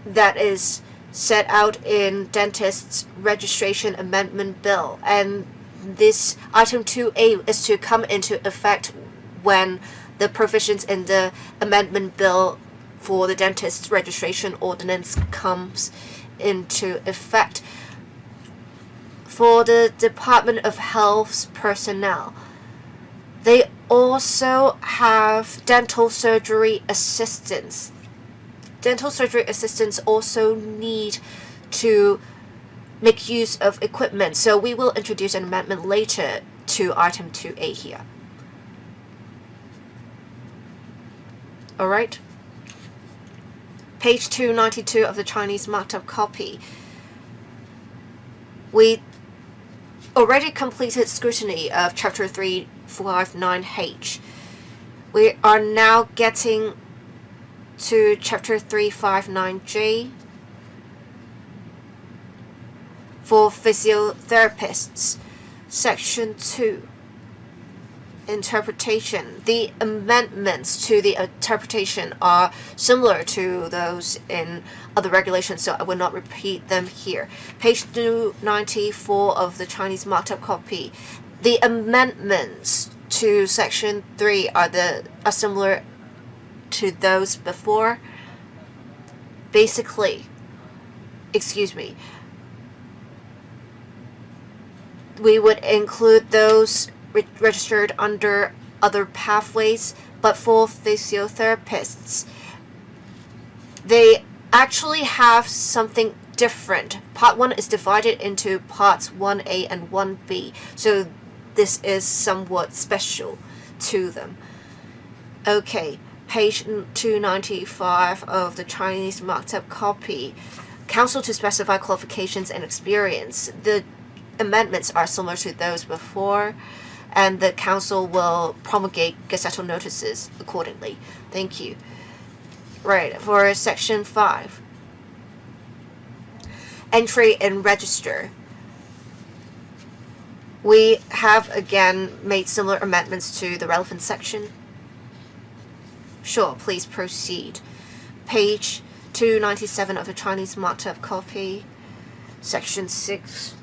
that is set out in Dentist's Registration Amendment Bill, and this item 2A is to come into effect when the provisions in the Amendment Bill for the Dentist's Registration Ordinance comes into effect. For the Department of Health's personnel, they also have dental surgery assistants. Dental surgery assistants also need to make use of equipment, so we will introduce an amendment later to item 2A here. All right. Page 292 of the Chinese marked up copy. We already completed scrutiny of Chapter 359H. We are now getting to Chapter 359J for physiotherapists. Section 2, interpretation. The amendments to the interpretation are similar to those in other regulations, so I will not repeat them here. Page 294 of the Chinese marked up copy. The amendments to Section 3 are similar to those before. Basically, we would include those registered under other pathways, but for physiotherapists, they actually have something different. Part 1 is divided into parts 1A and 1B, so this is somewhat special to them. Okay, page 295 of the Chinese marked up copy. Counsel to specify qualifications and experience. The amendments are similar to those before, and the council will promulgate Gazetted notices accordingly. Thank you. Right, for section 5. Entry and register. We have again made similar amendments to the relevant section. Sure, please proceed. Page 297 of the Chinese marked up copy, section 6.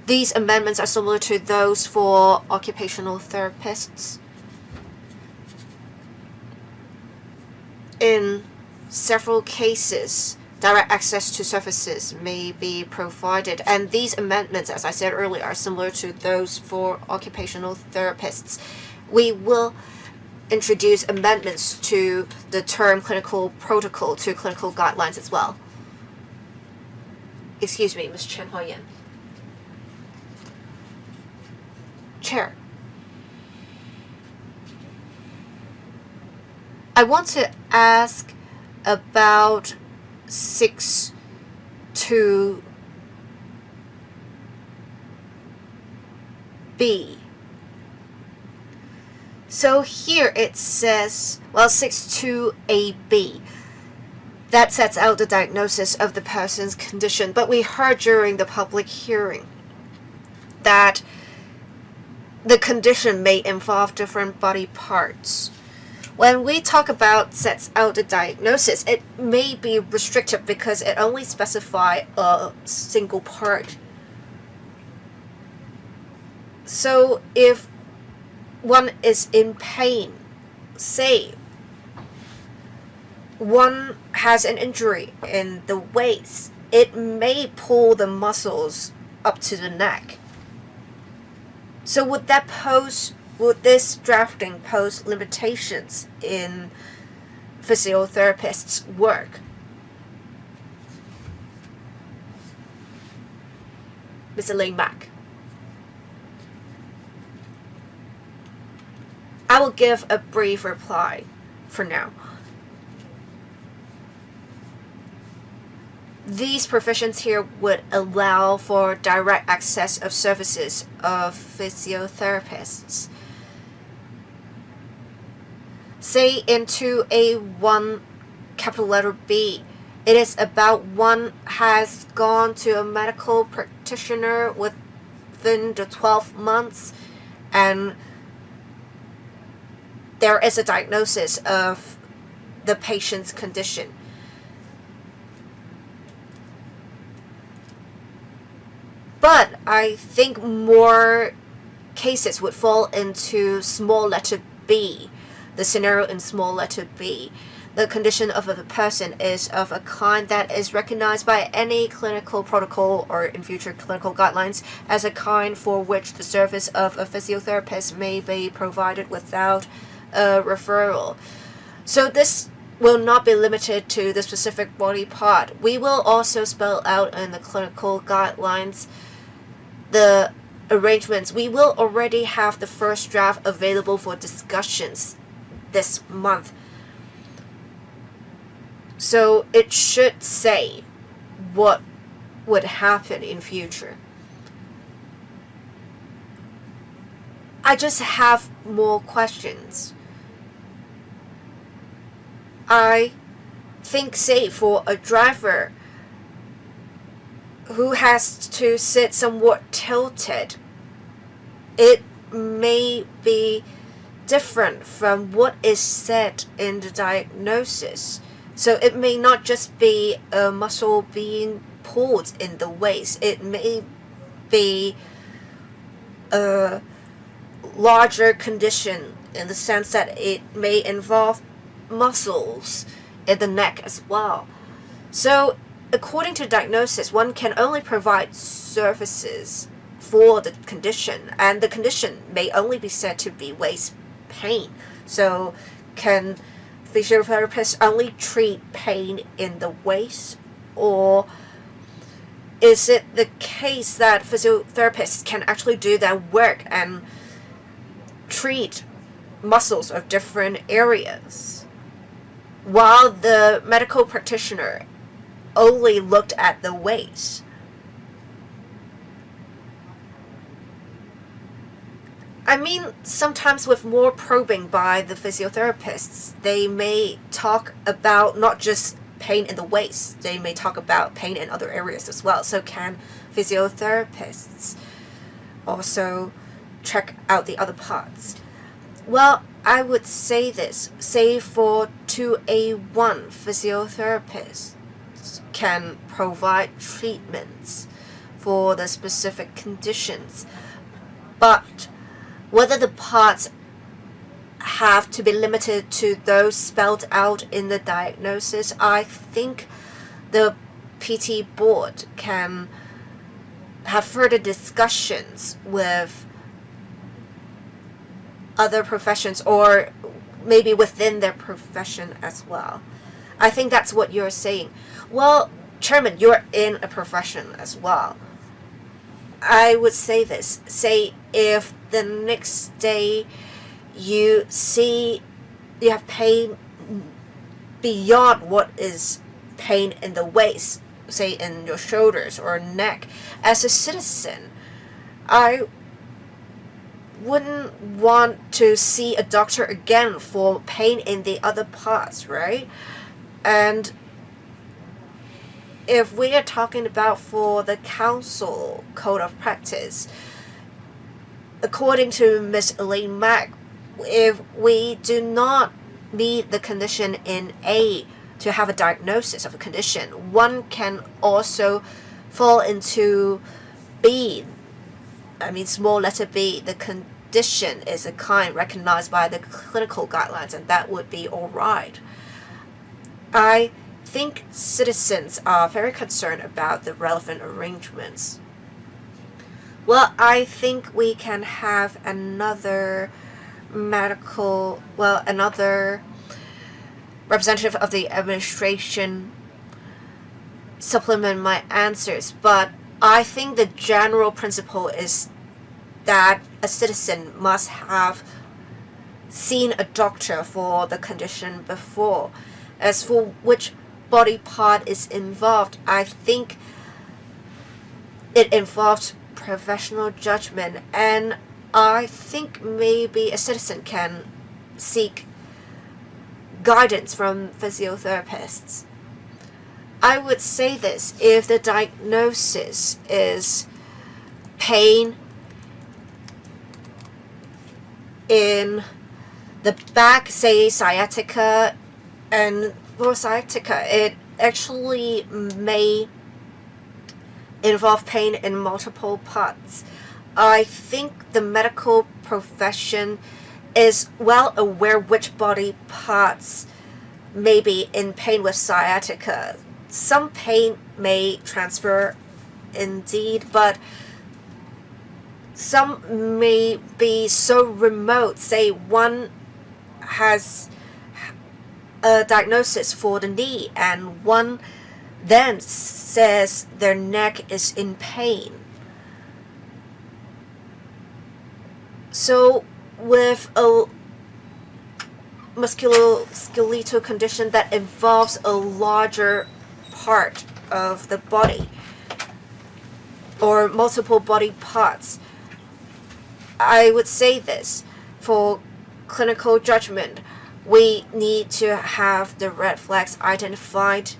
These amendments are similar to those for occupational therapists. In several cases, direct access to services may be provided, and these amendments, as I said earlier, are similar to those for occupational therapists. We will introduce amendments to the term clinical protocol to clinical guidelines as well. Excuse me, Ms. Chen Huoyan. Chair, I want to ask about 62B. So here it says, well, 62AB, that sets out the diagnosis of the person's condition. But we heard during the public hearing that the condition may involve different body parts. When we talk about sets out the diagnosis, it may be restrictive because it only specifies a single part. So if one is in pain, say one has an injury in the waist, it may pull the muscles up to the neck. So would this drafting pose limitations in physiotherapists' work? Mr. Lin Mack. I will give a brief reply for now. These provisions here would allow for direct access of services of physiotherapists. Say in 2A1 capital letter B, it is about one has gone to a medical practitioner within the 12 months and there is a diagnosis of the patient's condition. But I think more cases would fall into small letter B, the scenario in small letter B. The condition of a person is of a kind that is recognized by any clinical protocol or in future clinical guidelines as a kind for which the service of a physiotherapist may be provided without a referral. So this will not be limited to the specific body part. We will also spell out in the clinical guidelines the arrangements. We will already have the first draft available for discussions this month. So it should say what would happen in future. I just have more questions. I think, say, for a driver who has to sit somewhat tilted, it may be different from what is said in the diagnosis. So it may not just be a muscle being pulled in the waist. It may be a larger condition in the sense that it may involve muscles in the neck as well. So according to diagnosis, one can only provide services for the condition, and the condition may only be said to be waist pain. So, can physiotherapists only treat pain in the waist, or is it the case that physiotherapists can actually do their work and treat muscles of different areas, while the medical practitioner only looked at the waist? I mean, sometimes with more probing by the physiotherapists, they may talk about not just pain in the waist, they may talk about pain in other areas as well. So can physiotherapists also check out the other parts? Well, I would say this. Say for 2A1, physiotherapists can provide treatments for the specific conditions, but whether the parts have to be limited to those spelled out in the diagnosis, I think the PT board can have further discussions with other professions, or maybe within their profession as well. I think that's what you're saying. Well, Chairman, you're in a profession as well. I would say this. Say if the next day you see you have pain beyond what is pain in the waist, say in your shoulders or neck, as a citizen, I wouldn't want to see a doctor again for pain in the other parts, right? And if we are talking about for the council code of practice, according to Ms. Elaine Mack, if we do not meet the condition in A to have a diagnosis of a condition, one can also fall into B. I mean, small letter B. The condition is a kind recognized by the clinical guidelines, and that would be all right. I think citizens are very concerned about the relevant arrangements. Well, I think we can have another another representative of the administration supplement my answers, but I think the general principle is that a citizen must have seen a doctor for the condition before. As for which body part is involved, I think it involves professional judgment, and I think maybe a citizen can seek guidance from physiotherapists. I would say this: if the diagnosis is pain in the back, say sciatica, and for sciatica, it actually may involve pain in multiple parts. I think the medical profession is well aware which body parts may be in pain with sciatica. Some pain may transfer indeed, but some may be so remote. Say one has a diagnosis for the knee and one then says their neck is in pain. So with a musculoskeletal condition that involves a larger part of the body or multiple body parts, I would say this: for clinical judgment, we need to have the red flags identified.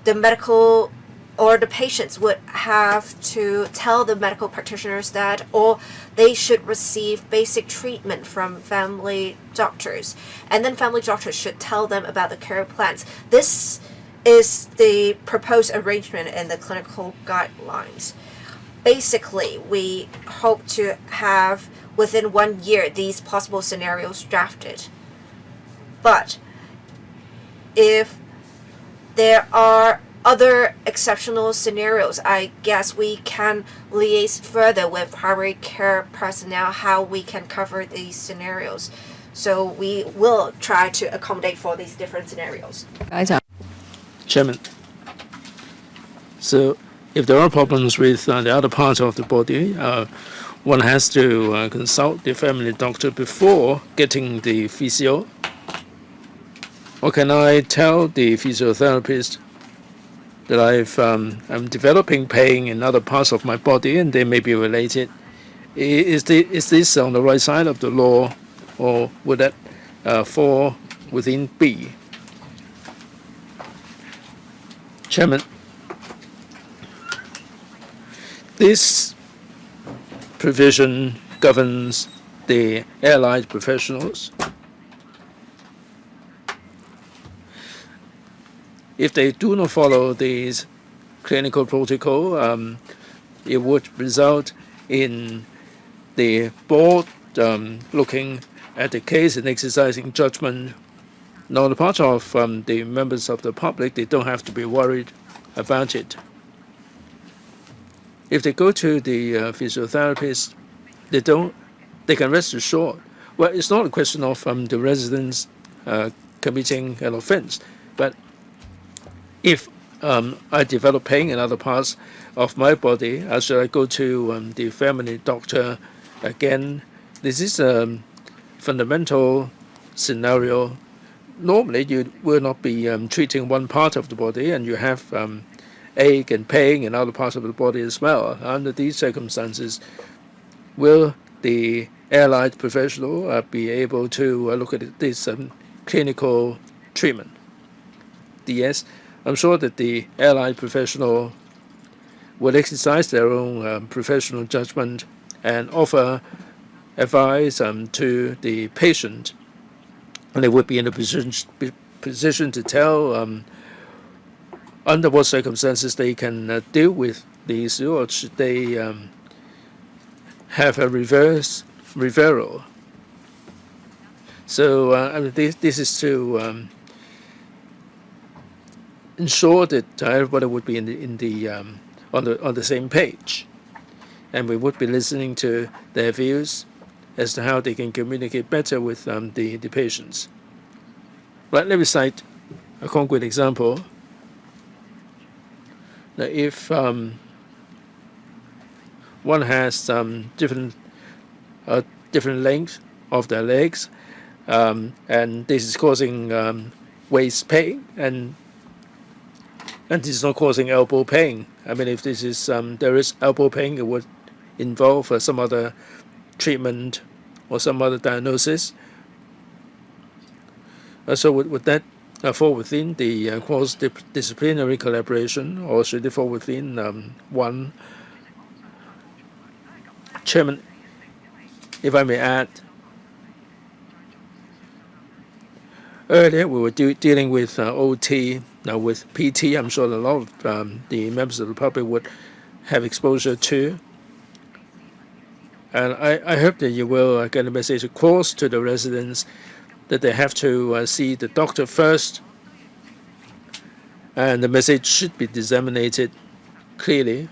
The medical or the patients would have to tell the medical practitioners that, or they should receive basic treatment from family doctors, and then family doctors should tell them about the care plans. This is the proposed arrangement in the clinical guidelines. Basically, we hope to have within 1 year these possible scenarios drafted. But if there are other exceptional scenarios. I guess we can liaise further with primary care personnel how we can cover these scenarios. So we will try to accommodate for these different scenarios. Chairman, so if there are problems with the other part of the body, one has to consult the family doctor before getting the physio. Or can I tell the physiotherapist that I'm developing pain in other parts of my body and they may be related? Is this on the right side of the law, or would that fall within B? Chairman, this provision governs the allied professionals. If they do not follow these clinical protocol, it would result in the board looking at the case and exercising judgment. Now, on the part of the members of the public, they don't have to be worried about it. If they go to the physiotherapist, they can rest assured. Well, it's not a question of the residents committing an offense, but if I develop pain in other parts of my body, should I go to the family doctor again? This is a fundamental scenario. Normally, you will not be treating one part of the body, and you have ache and pain in other parts of the body as well. Under these circumstances, will the allied professional be able to look at this clinical treatment? Yes, I'm sure that the allied professional will exercise their own professional judgment and offer advice to the patient, and they would be in a position to tell under what circumstances they can deal with the issue, or should they have a referral. So I mean, this is to ensure that everybody would be on the same page, and we would be listening to their views as to how they can communicate better with the patients. Right, let me cite a concrete example. Now, if one has different length of their legs, and this is causing waist pain, and this is not causing elbow pain. I mean, if this is there is elbow pain, it would involve some other treatment or some other diagnosis. So would that fall within the cross-disciplinary collaboration, or should it fall within one? Chairman, if I may add, earlier we were dealing with OT. Now with PT, I'm sure a lot of the members of the public would have exposure to. And I hope that you will get a message across to the residents that they have to see the doctor first, and the message should be disseminated clearly.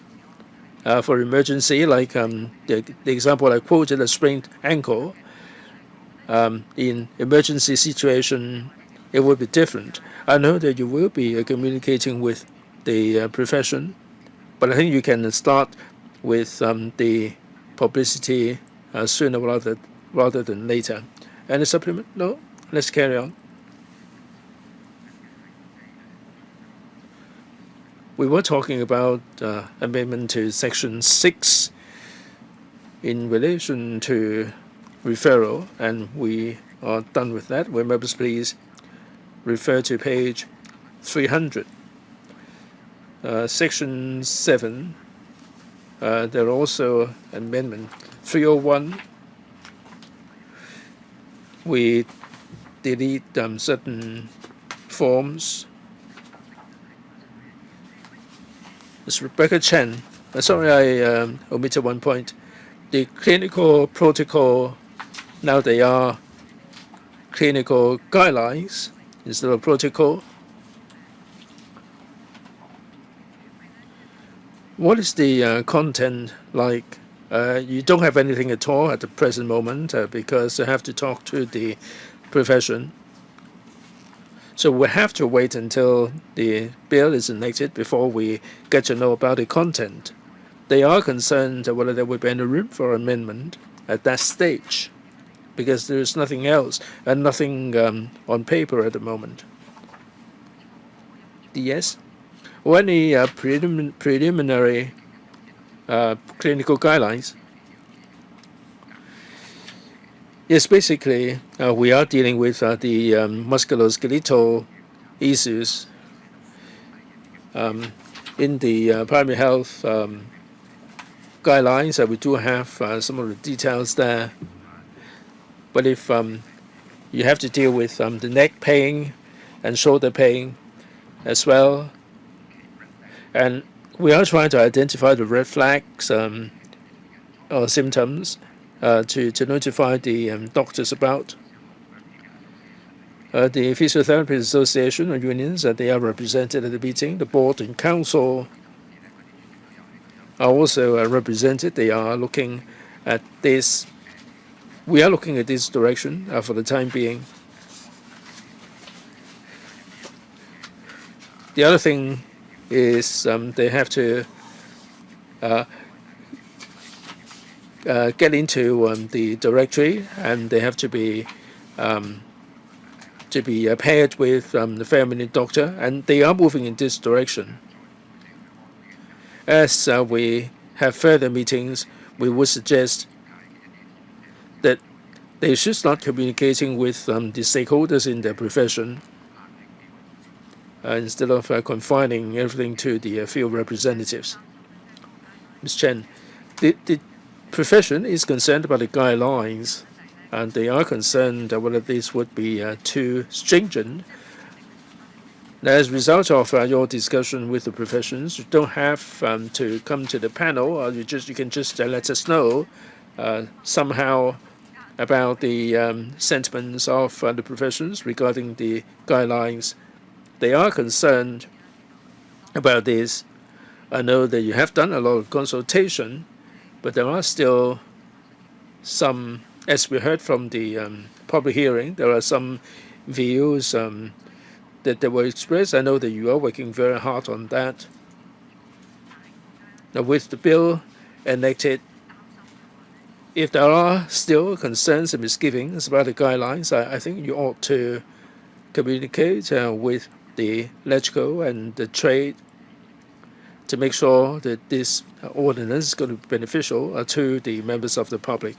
For emergency, like the example I quoted, a sprained ankle, in emergency situation, it would be different. I know that you will be communicating with the profession, but I think you can start with the publicity sooner rather than later. Any supplement? No? Let's carry on. We were talking about amendment to Section 6 in relation to referral, and we are done with that. Will members please refer to page 300. Section 7, there are also amendment 301. We delete certain forms. It's Rebecca Chen. Sorry, I omitted one point. The clinical protocol, now they are clinical guidelines instead of protocol. What is the content like? You don't have anything at all at the present moment because you have to talk to the profession. So we have to wait until the bill is enacted before we get to know about the content. They are concerned whether there will be any room for amendment at that stage because there is nothing else and nothing on paper at the moment. Yes? Or any preliminary clinical guidelines? Yes, basically, we are dealing with the musculoskeletal issues in the primary health guidelines. We do have some of the details there. But if you have to deal with the neck pain and shoulder pain as well, and we are trying to identify the red flags or symptoms to notify the doctors about. The Physiotherapy Association or unions, they are represented at the meeting. The board and council are also represented. They are looking at this. We are looking at this direction for the time being. The other thing is they have to get into the directory, and they have to be paired with the family doctor, and they are moving in this direction. As we have further meetings, we would suggest that they should start communicating with the stakeholders in their profession instead of confining everything to the field representatives. Ms. Chen, the profession is concerned about the guidelines, and they are concerned whether this would be too stringent. Now, as a result of your discussion with the professions, you don't have to come to the panel, or you can just let us know somehow about the sentiments of the professions regarding the guidelines. They are concerned about this. I know that you have done a lot of consultation, but there are still some, as we heard from the public hearing, there are some views that they were expressed. I know that you are working very hard on that. Now, with the bill enacted, if there are still concerns and misgivings about the guidelines, I think you ought to communicate with the electrical and the trade to make sure that this ordinance is going to be beneficial to the members of the public.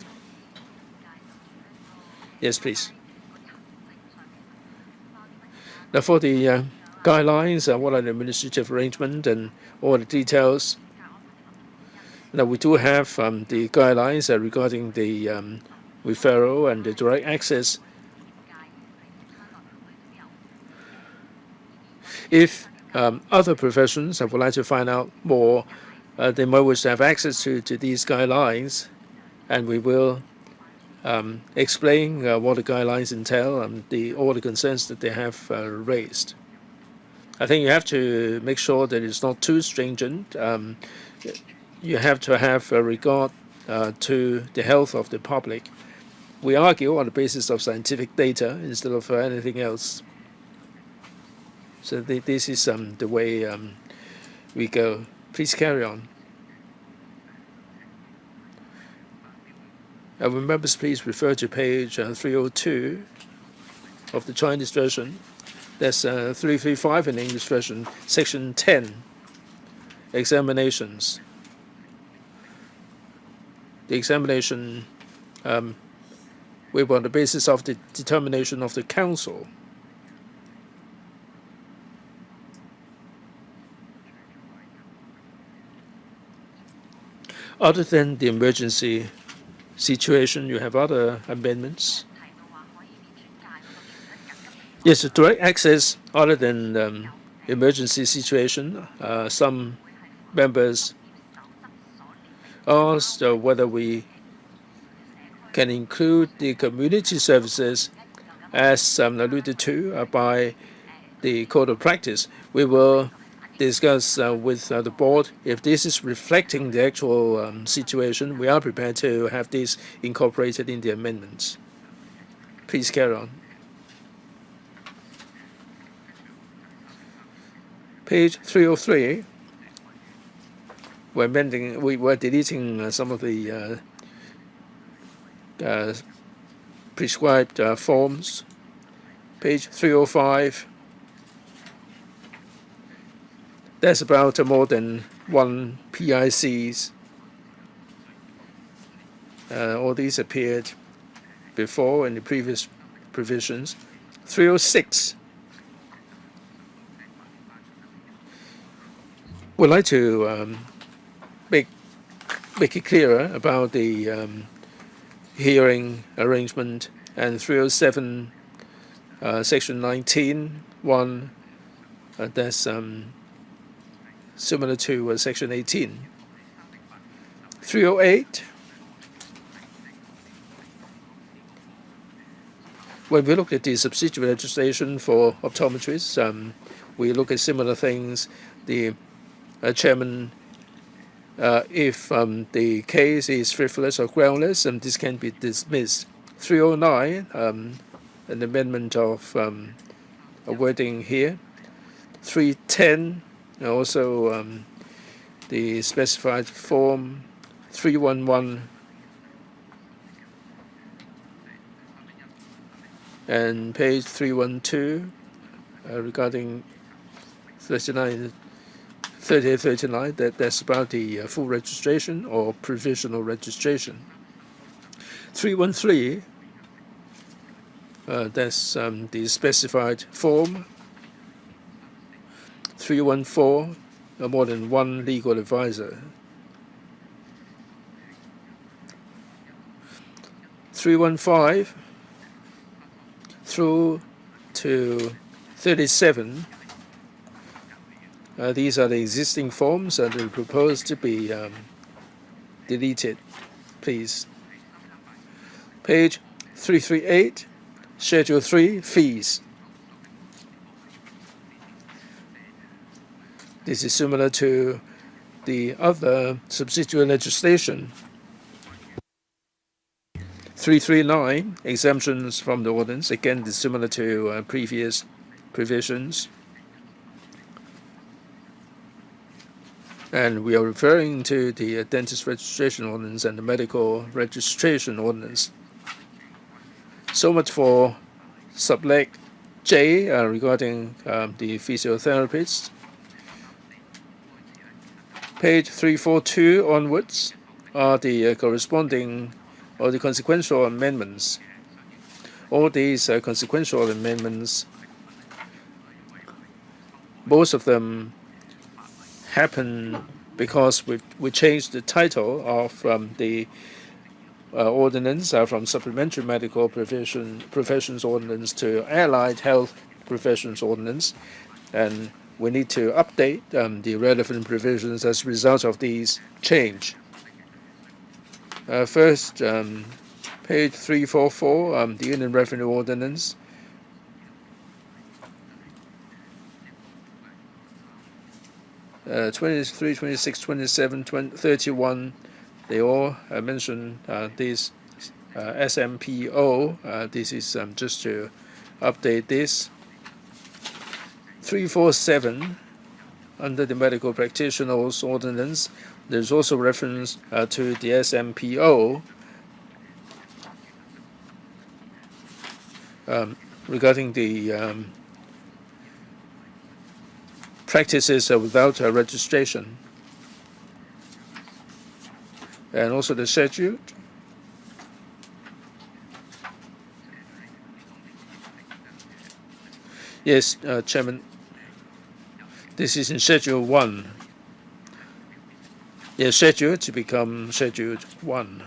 Yes, please. Now, for the guidelines, what are the administrative arrangement and all the details? Now, we do have the guidelines regarding the referral and the direct access. If other professions would like to find out more, they might wish to have access to these guidelines, and we will explain what the guidelines entail and all the concerns that they have raised. I think you have to make sure that it's not too stringent. You have to have a regard to the health of the public. We argue on the basis of scientific data instead of anything else. So this is the way we go. Please carry on. Members, please refer to page 302 of the Chinese version. That's 335 in the English version, section 10, examinations. The examination will be on the basis of the determination of the council. Other than the emergency situation, you have other amendments. Yes, direct access other than emergency situation. Some members asked whether we can include the community services as alluded to by the Code of Practice. We will discuss with the board. If this is reflecting the actual situation, we are prepared to have this incorporated in the amendments. Please carry on. Page 303. We're deleting some of the prescribed forms. Page 305. There's about more than one PICs. All these appeared before in the previous provisions. 306. We'd like to make it clearer about the hearing arrangement, and 307, section 19(1), that's similar to section 18. 308. When we look at the subsidiary legislation for optometrists, we look at similar things. The chairman, if the case is frivolous or groundless, this can be dismissed. 309, an amendment of a wording here. 310, also the specified form. 311, and page 312 regarding 39. 3839, that's about the full registration or provisional registration. 313, that's the specified form. 314, more than one legal advisor. 315 through to 37. These are the existing forms and they propose to be deleted, please. Page 338, Schedule 3, fees. This is similar to the other subsidiary legislation. 339, exemptions from the ordinance. Again, this is similar to previous provisions. And we are referring to the dentist registration ordinance and the medical registration ordinance. So much for subleg J regarding the physiotherapists. Page 342 onwards are the corresponding or the consequential amendments. All these consequential amendments, most of them happen because we changed the title of the ordinance from Supplementary Medical Professions Ordinance to Allied Health Professions Ordinance, and we need to update the relevant provisions as a result of these change. First, page 344, the Inland Revenue Ordinance. Uh, 23, 26, 27, 31, they all mention this SMPO. This is just to update this. 347, under the Medical Practitioners Ordinance, there's also reference to the SMPO regarding the practices without registration, and also the statute. Yes, Chairman, this is in Schedule 1. Yes, schedule to become Schedule 1.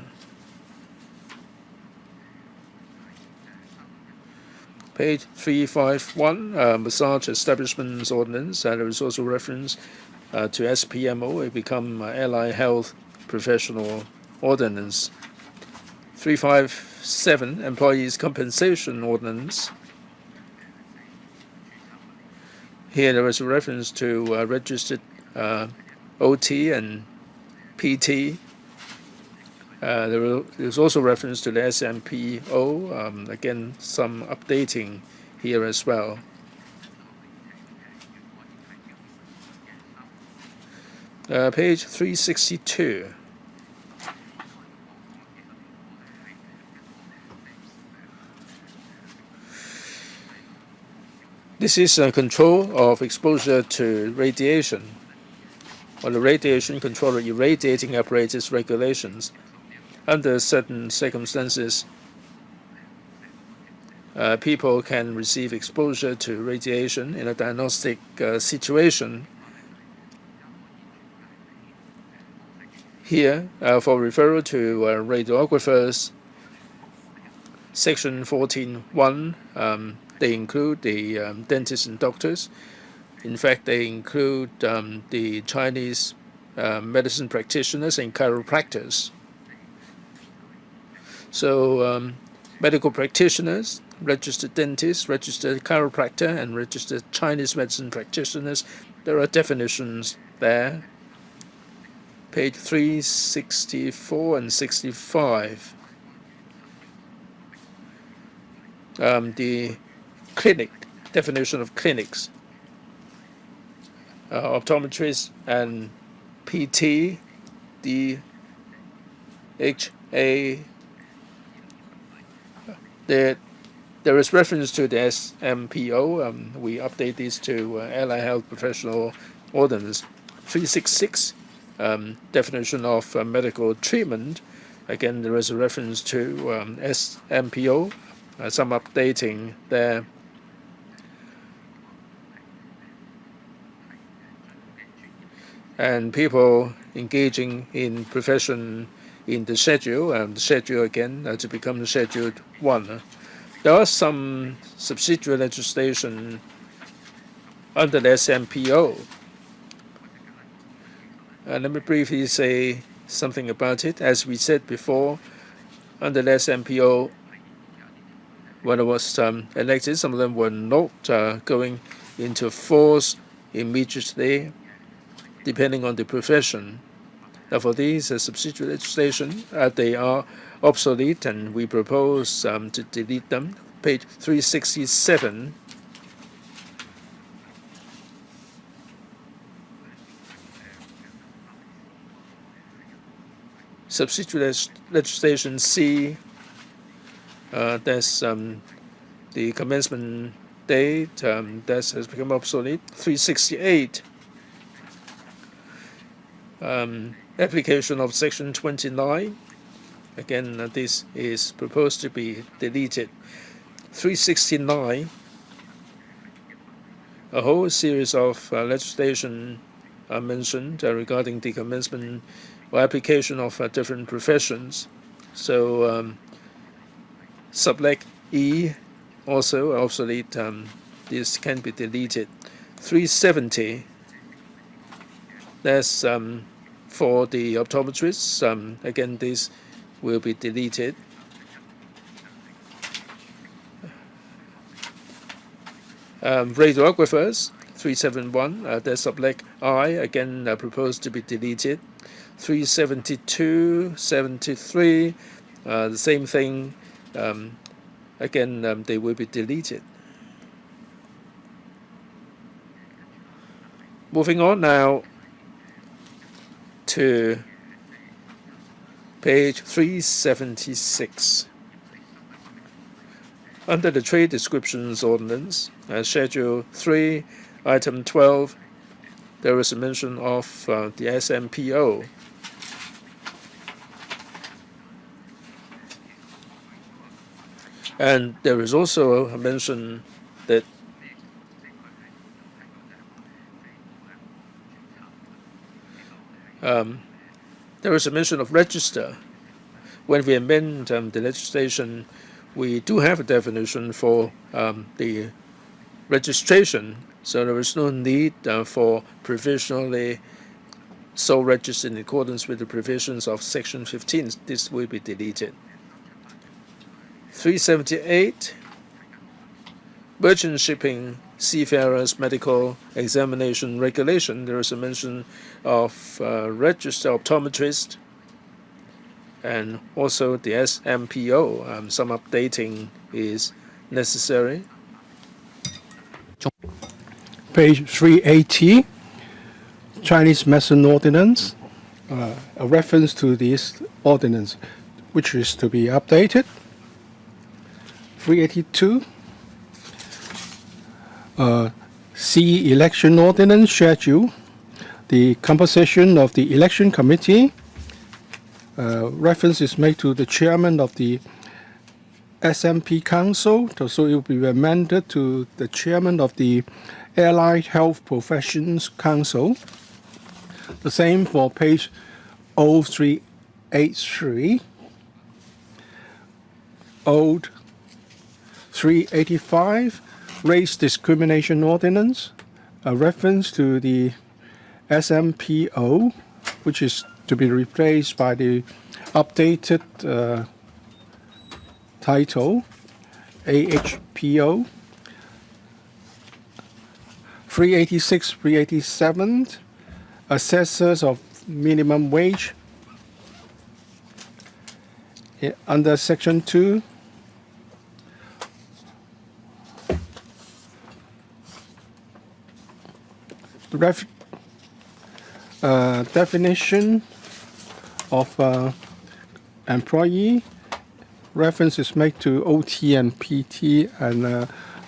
Page 351, Massage Establishments Ordinance, and there is also reference to SPMO. It become Allied Health Professional Ordinance. 357, Employees Compensation Ordinance. Here there is a reference to registered OT and PT. There is also reference to the SMPO. Again, some updating here as well. Page 362. This is control of exposure to radiation, or the radiation control of irradiating apparatus regulations. Under certain circumstances, people can receive exposure to radiation in a diagnostic situation. Here, for referral to radiographers, Section 14.1, they include the dentists and doctors. In fact, they include the Chinese medicine practitioners and chiropractors. So medical practitioners, registered dentists, registered chiropractor, and registered Chinese medicine practitioners, there are definitions there. Page 364 and 65. The clinic, definition of clinics. Optometrists and PT, DHA. There is reference to the SMPO. We update these to Allied Health Professional Ordinance 366. Definition of medical treatment. Again, there is a reference to SMPO. Some updating there. And people engaging in profession in the schedule, again to become the Scheduled 1. There are some subsidiary legislation under the SMPO. Let me briefly say something about it. As we said before, under the SMPO, when it was elected, some of them were not going into force immediately, depending on the profession. Now, for these subsidiary legislation, they are obsolete, and we propose to delete them. Page 367. Subsidiary legislation C, that's the commencement date, that has become obsolete. 368. Application of Section 29. Again, this is proposed to be deleted. 369. A whole series of legislation are mentioned regarding the commencement or application of different professions. So, subleg E, also obsolete. This can be deleted. 370. That's for the optometrists. Again, this will be deleted. Radiographers, 371, that's subleg I, again proposed to be deleted. 372, 73, the same thing. Again, they will be deleted. Moving on now to page 376. Under the Trade Descriptions Ordinance, Schedule 3, Item 12, there is a mention of the SMPO. And there is also a mention that there is a mention of register. When we amend the legislation, we do have a definition for the registration, so there is no need for provisionally so registered in accordance with the provisions of Section 15. This will be deleted. 378, merchant shipping seafarers medical examination regulation, there is a mention of register optometrist and also the SMPO. Some updating is necessary. Page 380, Chinese Medicine Ordinance, a reference to this ordinance, which is to be updated. 382, C Election Ordinance Schedule, the composition of the election committee. Reference is made to the chairman of the SMP Council, so it will be amended to the chairman of the Allied Health Professions Council. The same for page 0383. Old 385, Race Discrimination Ordinance, a reference to the SMPO, which is to be replaced by the updated title, AHPO. 386, 387, assessors of minimum wage. Under section 2, the definition of employee, reference is made to OT and PT, and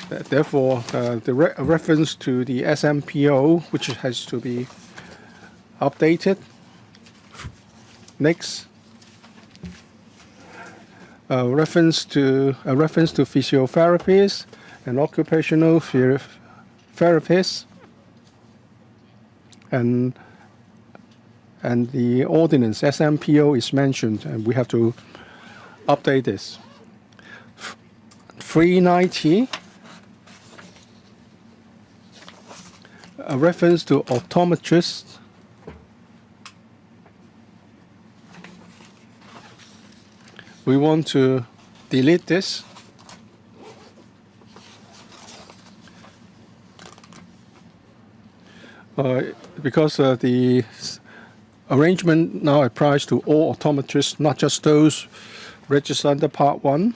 therefore the reference to the SMPO, which has to be updated. Next, a reference to physiotherapists and occupational therapists, and the ordinance SMPO is mentioned, and we have to update this. 390, a reference to optometrists. We want to delete this. Because the arrangement now applies to all optometrists, not just those registered under Part 1.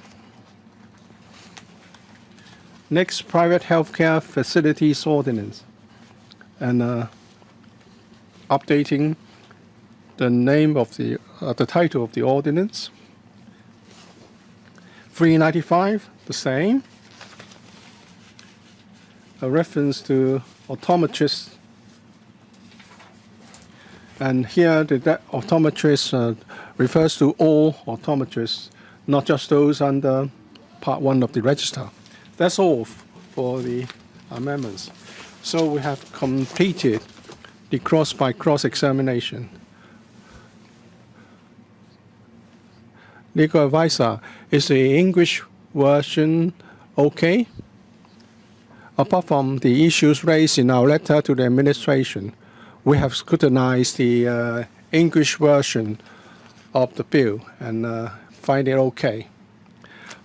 Next, Private Healthcare Facilities Ordinance, and updating the name of the title of the ordinance. 395, the same. A reference to optometrists. And here the optometrist refers to all optometrists, not just those under Part 1 of the register. That's all for the amendments. So we have completed the cross examination. Legal advisor, is the English version okay? Apart from the issues raised in our letter to the administration, we have scrutinized the English version of the bill and find it okay.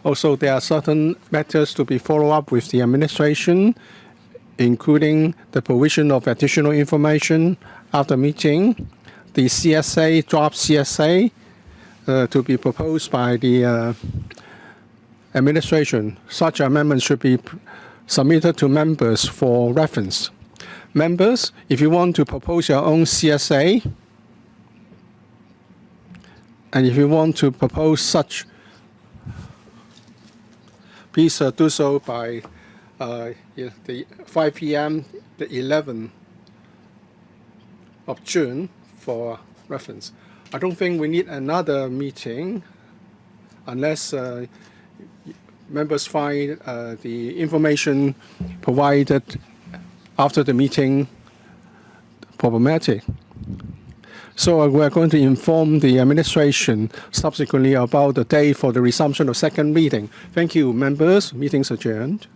Also, there are certain matters to be followed up with the administration, including the provision of additional information after meeting, the CSA, draft CSA, to be proposed by the administration. Such amendments should be submitted to members for reference. Members, if you want to propose your own CSA, and if you want to propose such, please do so by the 5 p.m. the 11th of June for reference. I don't think we need another meeting unless members find the information provided after the meeting problematic. So we're going to inform the administration subsequently about the date for the resumption of second meeting. Thank you, members. Meeting's adjourned.